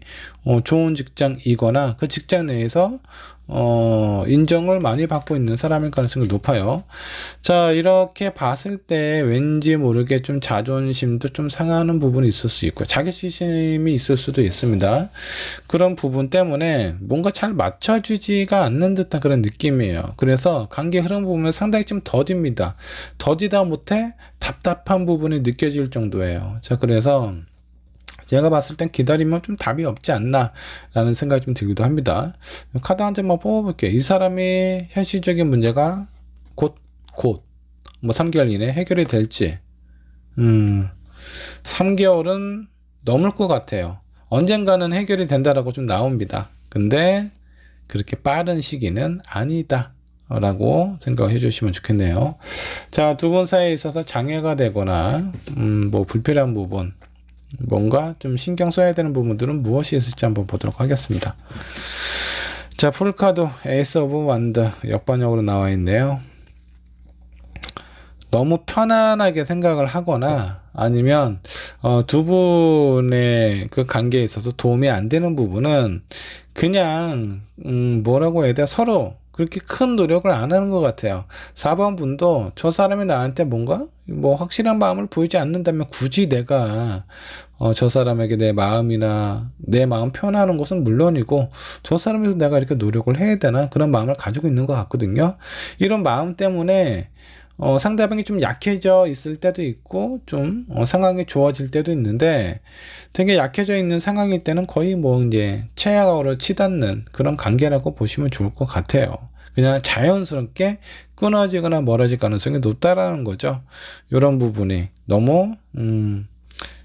좋은 직장이거나 그 직장 내에서 인정을 많이 받고 있는 사람일 가능성이 높아요. 자, 이렇게 봤을 때 왠지 모르게 좀 자존심도 좀 상하는 부분이 있을 수 있고 자격지심이 있을 수도 있습니다. 그런 부분 때문에 뭔가 잘 맞춰주지가 않는 듯한 그런 느낌이에요. 그래서 관계 흐름 보면 상당히 좀 더딥니다. 더디다 못해 답답한 부분이 느껴질 정도예요. 자, 그래서 제가 봤을 땐 기다리면 좀 답이 없지 않나 라는 생각이 좀 들기도 합니다. 카드 한 장만 뽑아볼게요. 이 사람이 현실적인 문제가 곧 뭐 3개월 이내에 해결이 될지 3개월은 넘을 것 같아요. 언젠가는 해결이 된다라고 좀 나옵니다. 근데 그렇게 빠른 시기는 아니다 라고 생각해 주시면 좋겠네요. 자, 두 분 사이에 있어서 장애가 되거나 뭐 불필요한 부분 뭔가 좀 신경 써야 되는 부분들은 무엇이 있을지 한번 보도록 하겠습니다. 자, 풀카드 에이스 오브 완드 역번역으로 나와 있네요. 너무 편안하게 생각을 하거나 아니면 두 분의 그 관계에 있어서 도움이 안 되는 부분은 그냥 뭐라고 해야 돼? 서로 그렇게 큰 노력을 안 하는 것 같아요. 4번 분도 저 사람이 나한테 뭔가 뭐 확실한 마음을 보이지 않는다면 굳이 내가 저 사람에게 내 마음이나 내 마음 표현하는 것은 물론이고 저 사람에서 내가 이렇게 노력을 해야 되나 그런 마음을 가지고 있는 것 같거든요. 이런 마음 때문에 상대방이 좀 약해져 있을 때도 있고 좀 상황이 좋아질 때도 있는데 되게 약해져 있는 상황일 때는 거의 뭐 이제 최악으로 치닫는 그런 관계라고 보시면 좋을 것 같아요. 그냥 자연스럽게 끊어지거나 멀어질 가능성이 높다라는 거죠. 이런 부분이 너무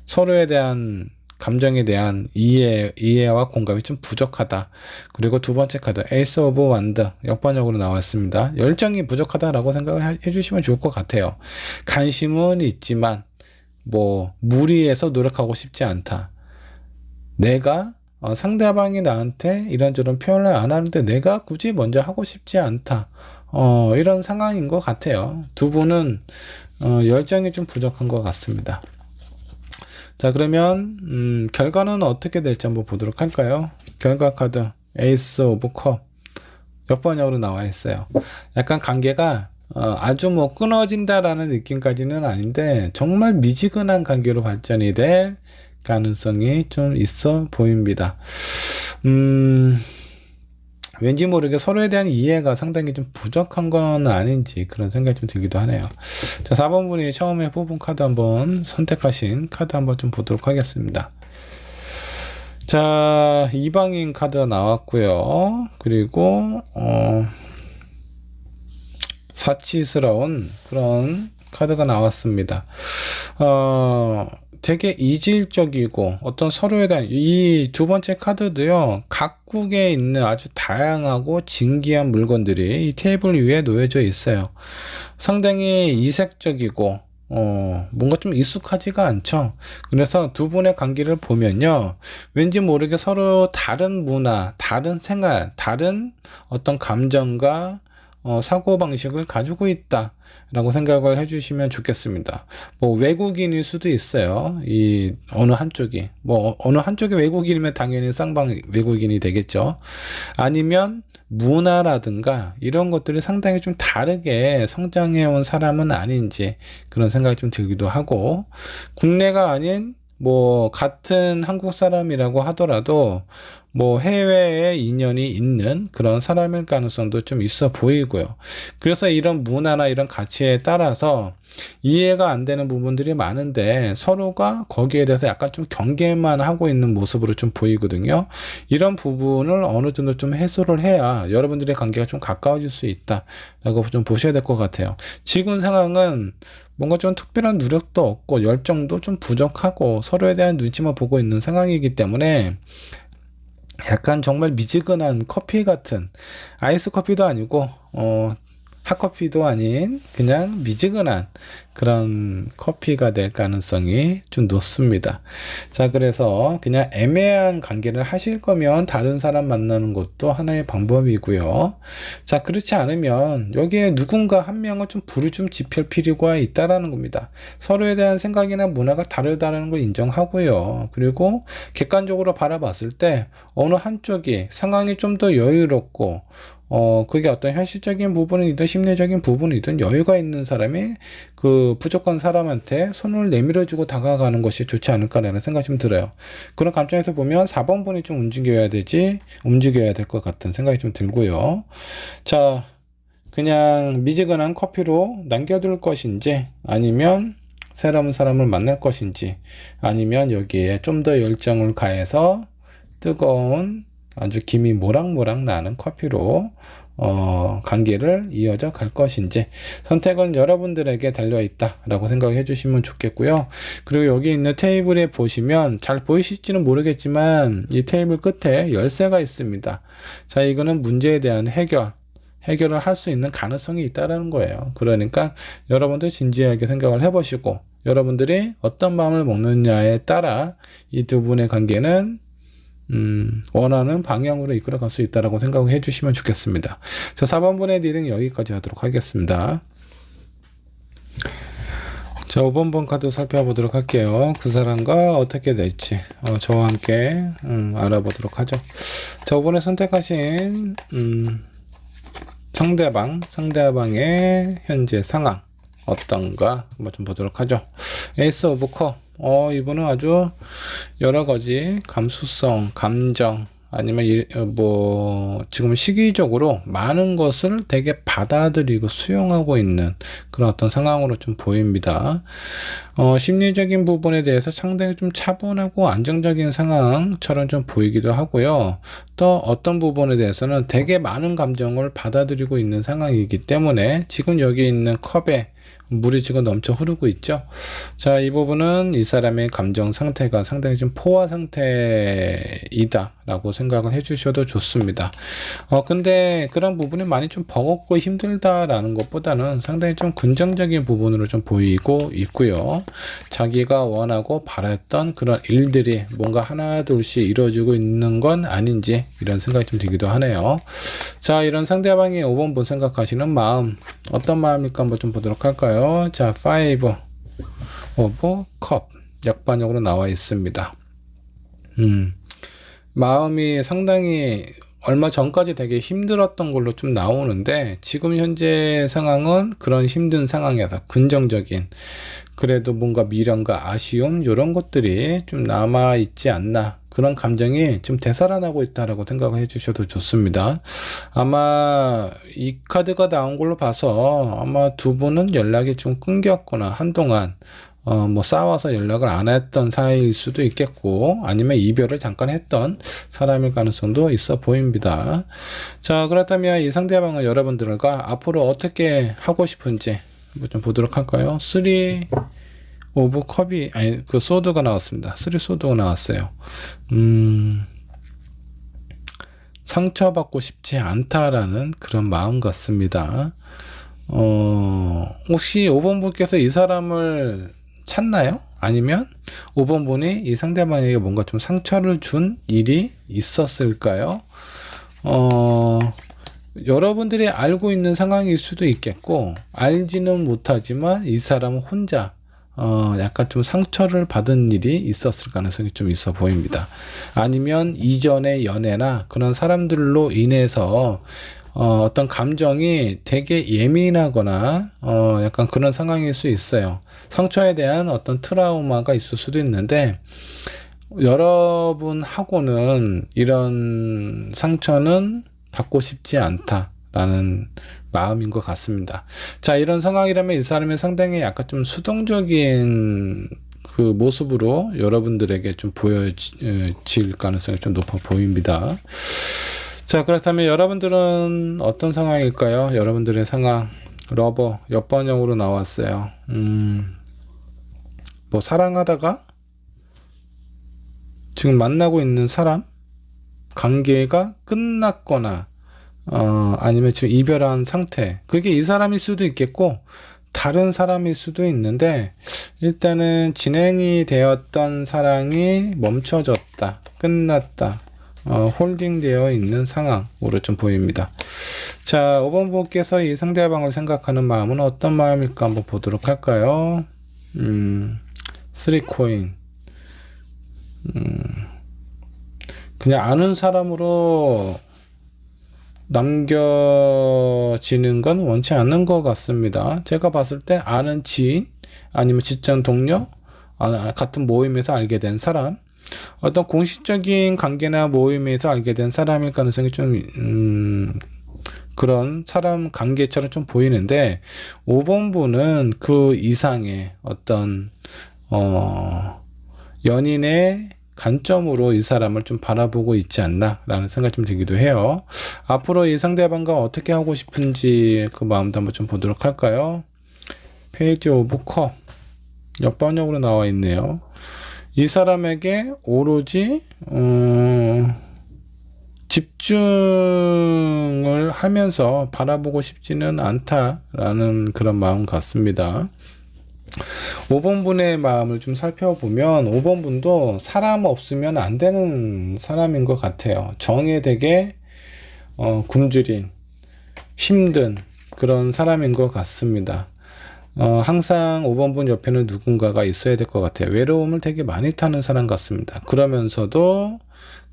서로에 대한 감정에 대한 이해와 공감이 좀 부족하다. 그리고 두 번째 카드 에이스 오브 완드 역번역으로 나왔습니다. 열정이 부족하다라고 생각을 해주시면 좋을 것 같아요. 관심은 있지만 뭐 무리해서 노력하고 싶지 않다. 내가 상대방이 나한테 이런저런 표현을 안 하는데 내가 굳이 먼저 하고 싶지 않다. 이런 상황인 것 같아요. 두 분은 열정이 좀 부족한 것 같습니다. 자, 그러면 결과는 어떻게 될지 한번 보도록 할까요? 결과 카드 에이스 오브 컵 역번역으로 나와 있어요. 약간 관계가 아주 뭐 끊어진다라는 느낌까지는 아닌데 정말 미지근한 관계로 발전이 될 가능성이 좀 있어 보입니다. 왠지 모르게 서로에 대한 이해가 상당히 좀 부족한 건 아닌지 그런 생각이 좀 들기도 하네요. 자, 4번 분이 처음에 뽑은 카드 한번 선택하신 카드 한번 좀 보도록 하겠습니다. 자, 이방인 카드가 나왔고요. 그리고 사치스러운 그런 카드가 나왔습니다. 되게 이질적이고 어떤 서로에 대한 이 두 번째 카드도요, 각국에 있는 아주 다양하고 진귀한 물건들이 이 테이블 위에 놓여져 있어요. 상당히 이색적이고 뭔가 좀 익숙하지가 않죠. 그래서 두 분의 관계를 보면요, 왠지 모르게 서로 다른 문화, 다른 생활, 다른 어떤 감정과 사고방식을 가지고 있다 라고 생각을 해주시면 좋겠습니다. 뭐 외국인일 수도 있어요. 이 어느 한쪽이 뭐 어느 한쪽이 외국인이면 당연히 쌍방 외국인이 되겠죠. 아니면 문화라든가 이런 것들이 상당히 좀 다르게 성장해 온 사람은 아닌지 그런 생각이 좀 들기도 하고, 국내가 아닌 뭐 같은 한국 사람이라고 하더라도 뭐 해외에 인연이 있는 그런 사람일 가능성도 좀 있어 보이고요. 그래서 이런 문화나 이런 가치에 따라서 이해가 안 되는 부분들이 많은데 서로가 거기에 대해서 약간 좀 경계만 하고 있는 모습으로 좀 보이거든요. 이런 부분을 어느 정도 좀 해소를 해야 여러분들의 관계가 좀 가까워질 수 있다라고 좀 보셔야 될 것 같아요. 지금 상황은 뭔가 좀 특별한 노력도 없고 열정도 좀 부족하고 서로에 대한 눈치만 보고 있는 상황이기 때문에 약간 정말 미지근한 커피 같은, 아이스 커피도 아니고 핫커피도 아닌 그냥 미지근한 그런 커피가 될 가능성이 좀 높습니다. 자, 그래서 그냥 애매한 관계를 하실 거면 다른 사람 만나는 것도 하나의 방법이고요. 자, 그렇지 않으면 여기에 누군가 한 명은 좀 불을 좀 지필 필요가 있다라는 겁니다. 서로에 대한 생각이나 문화가 다르다는 걸 인정하고요. 그리고 객관적으로 바라봤을 때 어느 한쪽이 상황이 좀 더 여유롭고 그게 어떤 현실적인 부분이든 심리적인 부분이든 여유가 있는 사람이 그 부족한 사람한테 손을 내밀어주고 다가가는 것이 좋지 않을까라는 생각이 좀 들어요. 그런 관점에서 보면 4번 분이 좀 움직여야 될 것 같은 생각이 좀 들고요. 자, 그냥 미지근한 커피로 남겨둘 것인지, 아니면 새로운 사람을 만날 것인지, 아니면 여기에 좀 더 열정을 가해서 뜨거운 아주 김이 모락모락 나는 커피로 관계를 이어져 갈 것인지, 선택은 여러분들에게 달려있다 라고 생각해 주시면 좋겠고요. 그리고 여기 있는 테이블에 보시면 잘 보이실지는 모르겠지만 이 테이블 끝에 열쇠가 있습니다. 자, 이거는 문제에 대한 해결을 할 수 있는 가능성이 있다는 거예요. 그러니까 여러분들 진지하게 생각을 해보시고 여러분들이 어떤 마음을 먹느냐에 따라 이 두 분의 관계는 원하는 방향으로 이끌어갈 수 있다라고 생각을 해주시면 좋겠습니다. 자, 4번분의 리딩 여기까지 하도록 하겠습니다. 자, 5번분 카드 살펴보도록 할게요. 그 사람과 어떻게 될지 저와 함께 알아보도록 하죠. 자, 5번에 선택하신 상대방의 현재 상황 어떤가 한번 좀 보도록 하죠. 에이스 오브 컵. 이분은 아주 여러 가지 감수성, 감정, 아니면 지금 시기적으로 많은 것을 되게 받아들이고 수용하고 있는 그런 어떤 상황으로 좀 보입니다. 심리적인 부분에 대해서 상당히 좀 차분하고 안정적인 상황처럼 좀 보이기도 하고요. 또 어떤 부분에 대해서는 되게 많은 감정을 받아들이고 있는 상황이기 때문에 지금 여기 있는 컵에 물이 지금 넘쳐 흐르고 있죠. 자, 이 부분은 이 사람의 감정 상태가 상당히 좀 포화 상태이다 라고 생각을 해주셔도 좋습니다. 근데 그런 부분이 많이 좀 버겁고 힘들다라는 것보다는 상당히 좀 긍정적인 부분으로 좀 보이고 있고요. 자기가 원하고 바랬던 그런 일들이 뭔가 하나 둘씩 이루어지고 있는 건 아닌지 이런 생각이 좀 들기도 하네요. 자, 이런 상대방이 5번분 생각하시는 마음 어떤 마음일까 한번 좀 보도록 할까요? 자, 5 오브 컵 역반역으로 나와 있습니다. 마음이 상당히 얼마 전까지 되게 힘들었던 걸로 좀 나오는데 지금 현재 상황은 그런 힘든 상황에서 긍정적인, 그래도 뭔가 미련과 아쉬움 이런 것들이 좀 남아 있지 않나, 그런 감정이 좀 되살아나고 있다라고 생각을 해주셔도 좋습니다. 아마 이 카드가 나온 걸로 봐서 아마 두 분은 연락이 좀 끊겼거나 한동안 싸워서 연락을 안 했던 사이일 수도 있겠고, 아니면 이별을 잠깐 했던 사람일 가능성도 있어 보입니다. 자, 그렇다면 이 상대방은 여러분들과 앞으로 어떻게 하고 싶은지 좀 보도록 할까요? 3 오브 컵이, 그 소드가 나왔습니다. 3 소드가 나왔어요. 상처받고 싶지 않다라는 그런 마음 같습니다. 혹시 5번 분께서 이 사람을 찾나요? 아니면 5번 분이 이 상대방에게 뭔가 좀 상처를 준 일이 있었을까요? 여러분들이 알고 있는 상황일 수도 있겠고, 알지는 못하지만 이 사람은 혼자 약간 좀 상처를 받은 일이 있었을 가능성이 좀 있어 보입니다. 아니면 이전의 연애나 그런 사람들로 인해서 어떤 감정이 되게 예민하거나 약간 그런 상황일 수 있어요. 상처에 대한 어떤 트라우마가 있을 수도 있는데, 여러분하고는 이런 상처는 받고 싶지 않다라는 마음인 것 같습니다. 자, 이런 상황이라면 이 사람이 상당히 약간 좀 수동적인 그 모습으로 여러분들에게 좀 보여질 가능성이 좀 높아 보입니다. 자, 그렇다면 여러분들은 어떤 상황일까요? 여러분들의 상황. 러버 옆번역으로 나왔어요. 뭐 사랑하다가 지금 만나고 있는 사람 관계가 끝났거나 아니면 지금 이별한 상태, 그게 이 사람일 수도 있겠고 다른 사람일 수도 있는데, 일단은 진행이 되었던 사랑이 멈춰졌다, 끝났다, 홀딩되어 있는 상황으로 좀 보입니다. 자, 5번 분께서 이 상대방을 생각하는 마음은 어떤 마음일까 한번 보도록 할까요? 3코인. 그냥 아는 사람으로 남겨지는 건 원치 않는 것 같습니다. 제가 봤을 때 아는 지인, 아니면 직장 동료, 같은 모임에서 알게 된 사람, 어떤 공식적인 관계나 모임에서 알게 된 사람일 가능성이 좀 그런 사람 관계처럼 좀 보이는데, 5번 분은 그 이상의 어떤 연인의 관점으로 이 사람을 좀 바라보고 있지 않나 라는 생각이 좀 들기도 해요. 앞으로 이 상대방과 어떻게 하고 싶은지 그 마음도 한번 좀 보도록 할까요? 페이지 오브 컵 옆번역으로 나와 있네요. 이 사람에게 오로지 집중을 하면서 바라보고 싶지는 않다라는 그런 마음 같습니다. 5번 분의 마음을 좀 살펴보면 5번 분도 사람 없으면 안 되는 사람인 것 같아요. 정에 되게 굶주린, 힘든 그런 사람인 것 같습니다. 항상 5번 분 옆에는 누군가가 있어야 될 것 같아요. 외로움을 되게 많이 타는 사람 같습니다. 그러면서도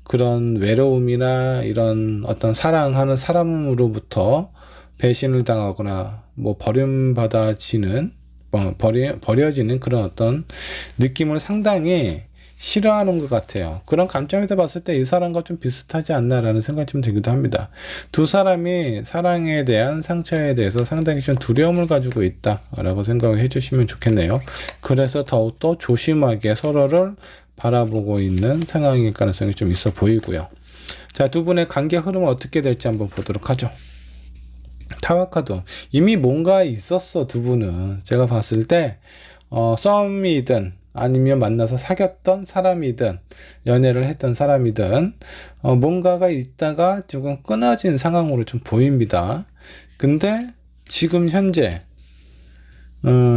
그런 외로움이나 이런 어떤 사랑하는 사람으로부터 배신을 당하거나 뭐 버림받아지는, 버려지는 그런 어떤 느낌을 상당히 싫어하는 것 같아요. 그런 관점에서 봤을 때 이 사람과 좀 비슷하지 않나라는 생각이 좀 들기도 합니다. 두 사람이 사랑에 대한 상처에 대해서 상당히 좀 두려움을 가지고 있다라고 생각을 해주시면 좋겠네요. 그래서 더욱더 조심하게 서로를 바라보고 있는 상황일 가능성이 좀 있어 보이고요. 자, 두 분의 관계 흐름은 어떻게 될지 한번 보도록 하죠. 타와카도 이미 뭔가 있었어. 두 분은 제가 봤을 때 썸이든 아니면 만나서 사귀었던 사람이든 연애를 했던 사람이든 뭔가가 있다가 조금 끊어진 상황으로 좀 보입니다. 근데 지금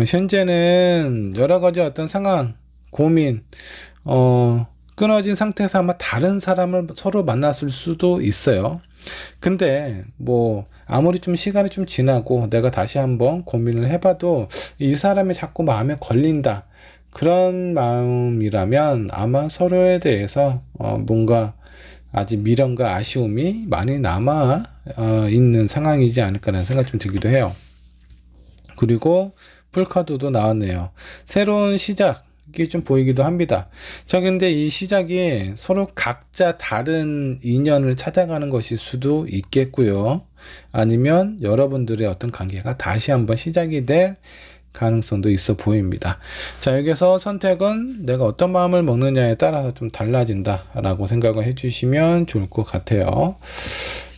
현재는 여러 가지 어떤 상황, 고민, 끊어진 상태에서 아마 다른 사람을 서로 만났을 수도 있어요. 근데 뭐 아무리 좀 시간이 좀 지나고 내가 다시 한번 고민을 해봐도 이 사람이 자꾸 마음에 걸린다, 그런 마음이라면 아마 서로에 대해서 뭔가 아직 미련과 아쉬움이 많이 남아 있는 상황이지 않을까라는 생각이 좀 들기도 해요. 그리고 풀카드도 나왔네요. 새로운 시작이 좀 보이기도 합니다. 자, 근데 이 시작이 서로 각자 다른 인연을 찾아가는 것일 수도 있겠고요. 아니면 여러분들의 어떤 관계가 다시 한번 시작이 될 가능성도 있어 보입니다. 자, 여기서 선택은 내가 어떤 마음을 먹느냐에 따라서 좀 달라진다 라고 생각을 해주시면 좋을 것 같아요.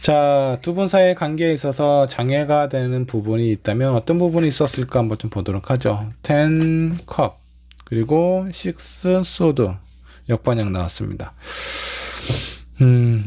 자, 두 분 사이의 관계에 있어서 장애가 되는 부분이 있다면 어떤 부분이 있었을까 한번 좀 보도록 하죠. 10 컵 그리고 6 소드 역반향 나왔습니다.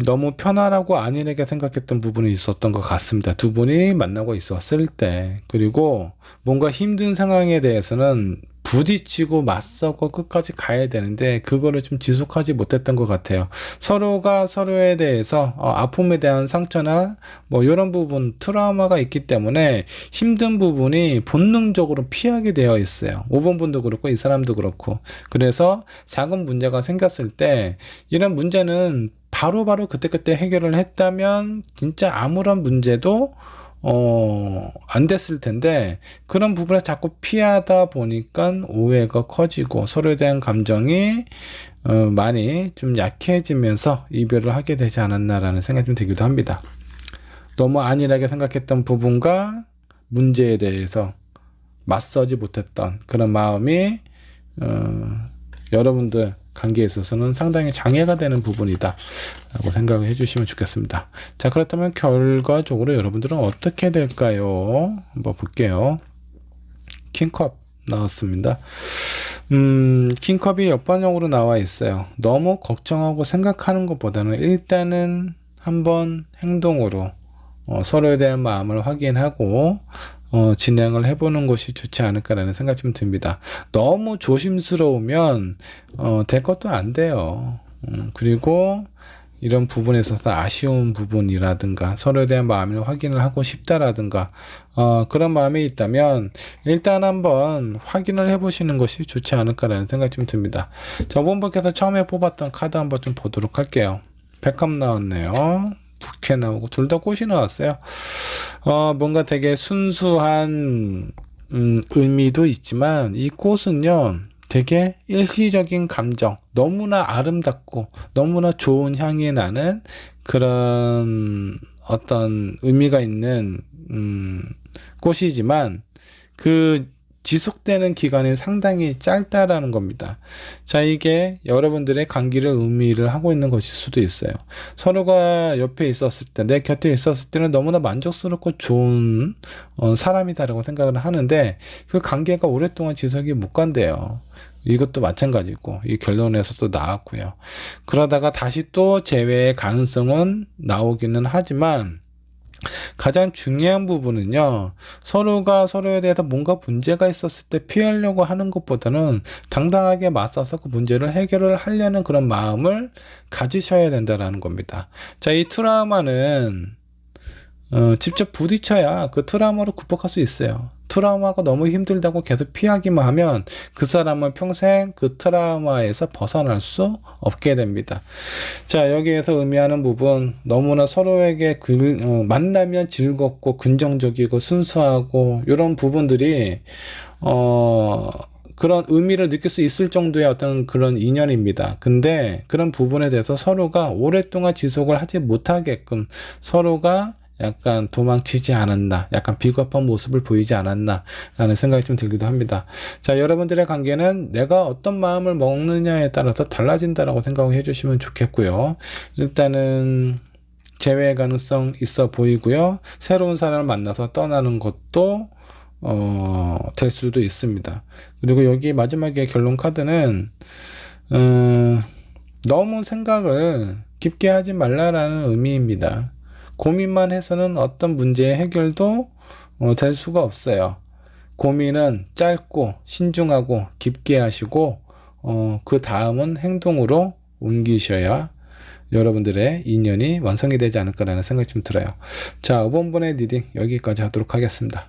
너무 편안하고 안일하게 생각했던 부분이 있었던 것 같습니다. 두 분이 만나고 있었을 때. 그리고 뭔가 힘든 상황에 대해서는 부딪히고 맞서고 끝까지 가야 되는데 그거를 좀 지속하지 못했던 것 같아요. 서로가 서로에 대해서 아픔에 대한 상처나 뭐 이런 부분 트라우마가 있기 때문에 힘든 부분이 본능적으로 피하게 되어 있어요. 5번 분도 그렇고 이 사람도 그렇고. 그래서 작은 문제가 생겼을 때 이런 문제는 바로바로 그때그때 해결을 했다면 진짜 아무런 문제도 안 됐을 텐데 그런 부분을 자꾸 피하다 보니까 오해가 커지고 서로에 대한 감정이 많이 좀 약해지면서 이별을 하게 되지 않았나라는 생각이 좀 들기도 합니다. 너무 안일하게 생각했던 부분과 문제에 대해서 맞서지 못했던 그런 마음이 여러분들 관계에 있어서는 상당히 장애가 되는 부분이다 라고 생각을 해주시면 좋겠습니다. 자, 그렇다면 결과적으로 여러분들은 어떻게 될까요? 한번 볼게요. 킹컵 나왔습니다. 킹컵이 옆반영으로 나와 있어요. 너무 걱정하고 생각하는 것보다는 일단은 한번 행동으로 서로에 대한 마음을 확인하고 진행을 해보는 것이 좋지 않을까라는 생각이 좀 듭니다. 너무 조심스러우면 될 것도 안 돼요. 그리고 이런 부분에 있어서 아쉬운 부분이라든가 서로에 대한 마음을 확인을 하고 싶다라든가 그런 마음이 있다면 일단 한번 확인을 해보시는 것이 좋지 않을까라는 생각이 좀 듭니다. 저번분께서 처음에 뽑았던 카드 한번 좀 보도록 할게요. 백합 나왔네요. 부캐 나오고 둘 다 꽃이 나왔어요. 뭔가 되게 순수한 의미도 있지만 이 꽃은요 되게 일시적인 감정, 너무나 아름답고 너무나 좋은 향이 나는 그런 어떤 의미가 있는 꽃이지만 그 지속되는 기간이 상당히 짧다라는 겁니다. 자, 이게 여러분들의 관계를 의미를 하고 있는 것일 수도 있어요. 서로가 옆에 있었을 때, 내 곁에 있었을 때는 너무나 만족스럽고 좋은 사람이다라고 생각을 하는데 그 관계가 오랫동안 지속이 못 간대요. 이것도 마찬가지고 이 결론에서도 나왔고요. 그러다가 다시 또 재회의 가능성은 나오기는 하지만 가장 중요한 부분은요, 서로가 서로에 대해서 뭔가 문제가 있었을 때 피하려고 하는 것보다는 당당하게 맞서서 그 문제를 해결을 하려는 그런 마음을 가지셔야 된다는 겁니다. 자, 이 트라우마는 직접 부딪혀야 그 트라우마로 극복할 수 있어요. 트라우마가 너무 힘들다고 계속 피하기만 하면 그 사람은 평생 그 트라우마에서 벗어날 수 없게 됩니다. 자, 여기에서 의미하는 부분 너무나 서로에게 만나면 즐겁고 긍정적이고 순수하고 이런 부분들이 그런 의미를 느낄 수 있을 정도의 어떤 그런 인연입니다. 근데 그런 부분에 대해서 서로가 오랫동안 지속을 하지 못하게끔 서로가 약간 도망치지 않았나, 약간 비겁한 모습을 보이지 않았나 라는 생각이 좀 들기도 합니다. 자, 여러분들의 관계는 내가 어떤 마음을 먹느냐에 따라서 달라진다라고 생각을 해주시면 좋겠고요. 일단은 재회 가능성 있어 보이고요. 새로운 사람을 만나서 떠나는 것도 될 수도 있습니다. 그리고 여기 마지막에 결론 카드는 너무 생각을 깊게 하지 말라라는 의미입니다. 고민만 해서는 어떤 문제의 해결도 될 수가 없어요. 고민은 짧고 신중하고 깊게 하시고 그 다음은 행동으로 옮기셔야 여러분들의 인연이 완성이 되지 않을까라는 생각이 좀 들어요. 자, 이번 번의 리딩 여기까지 하도록 하겠습니다.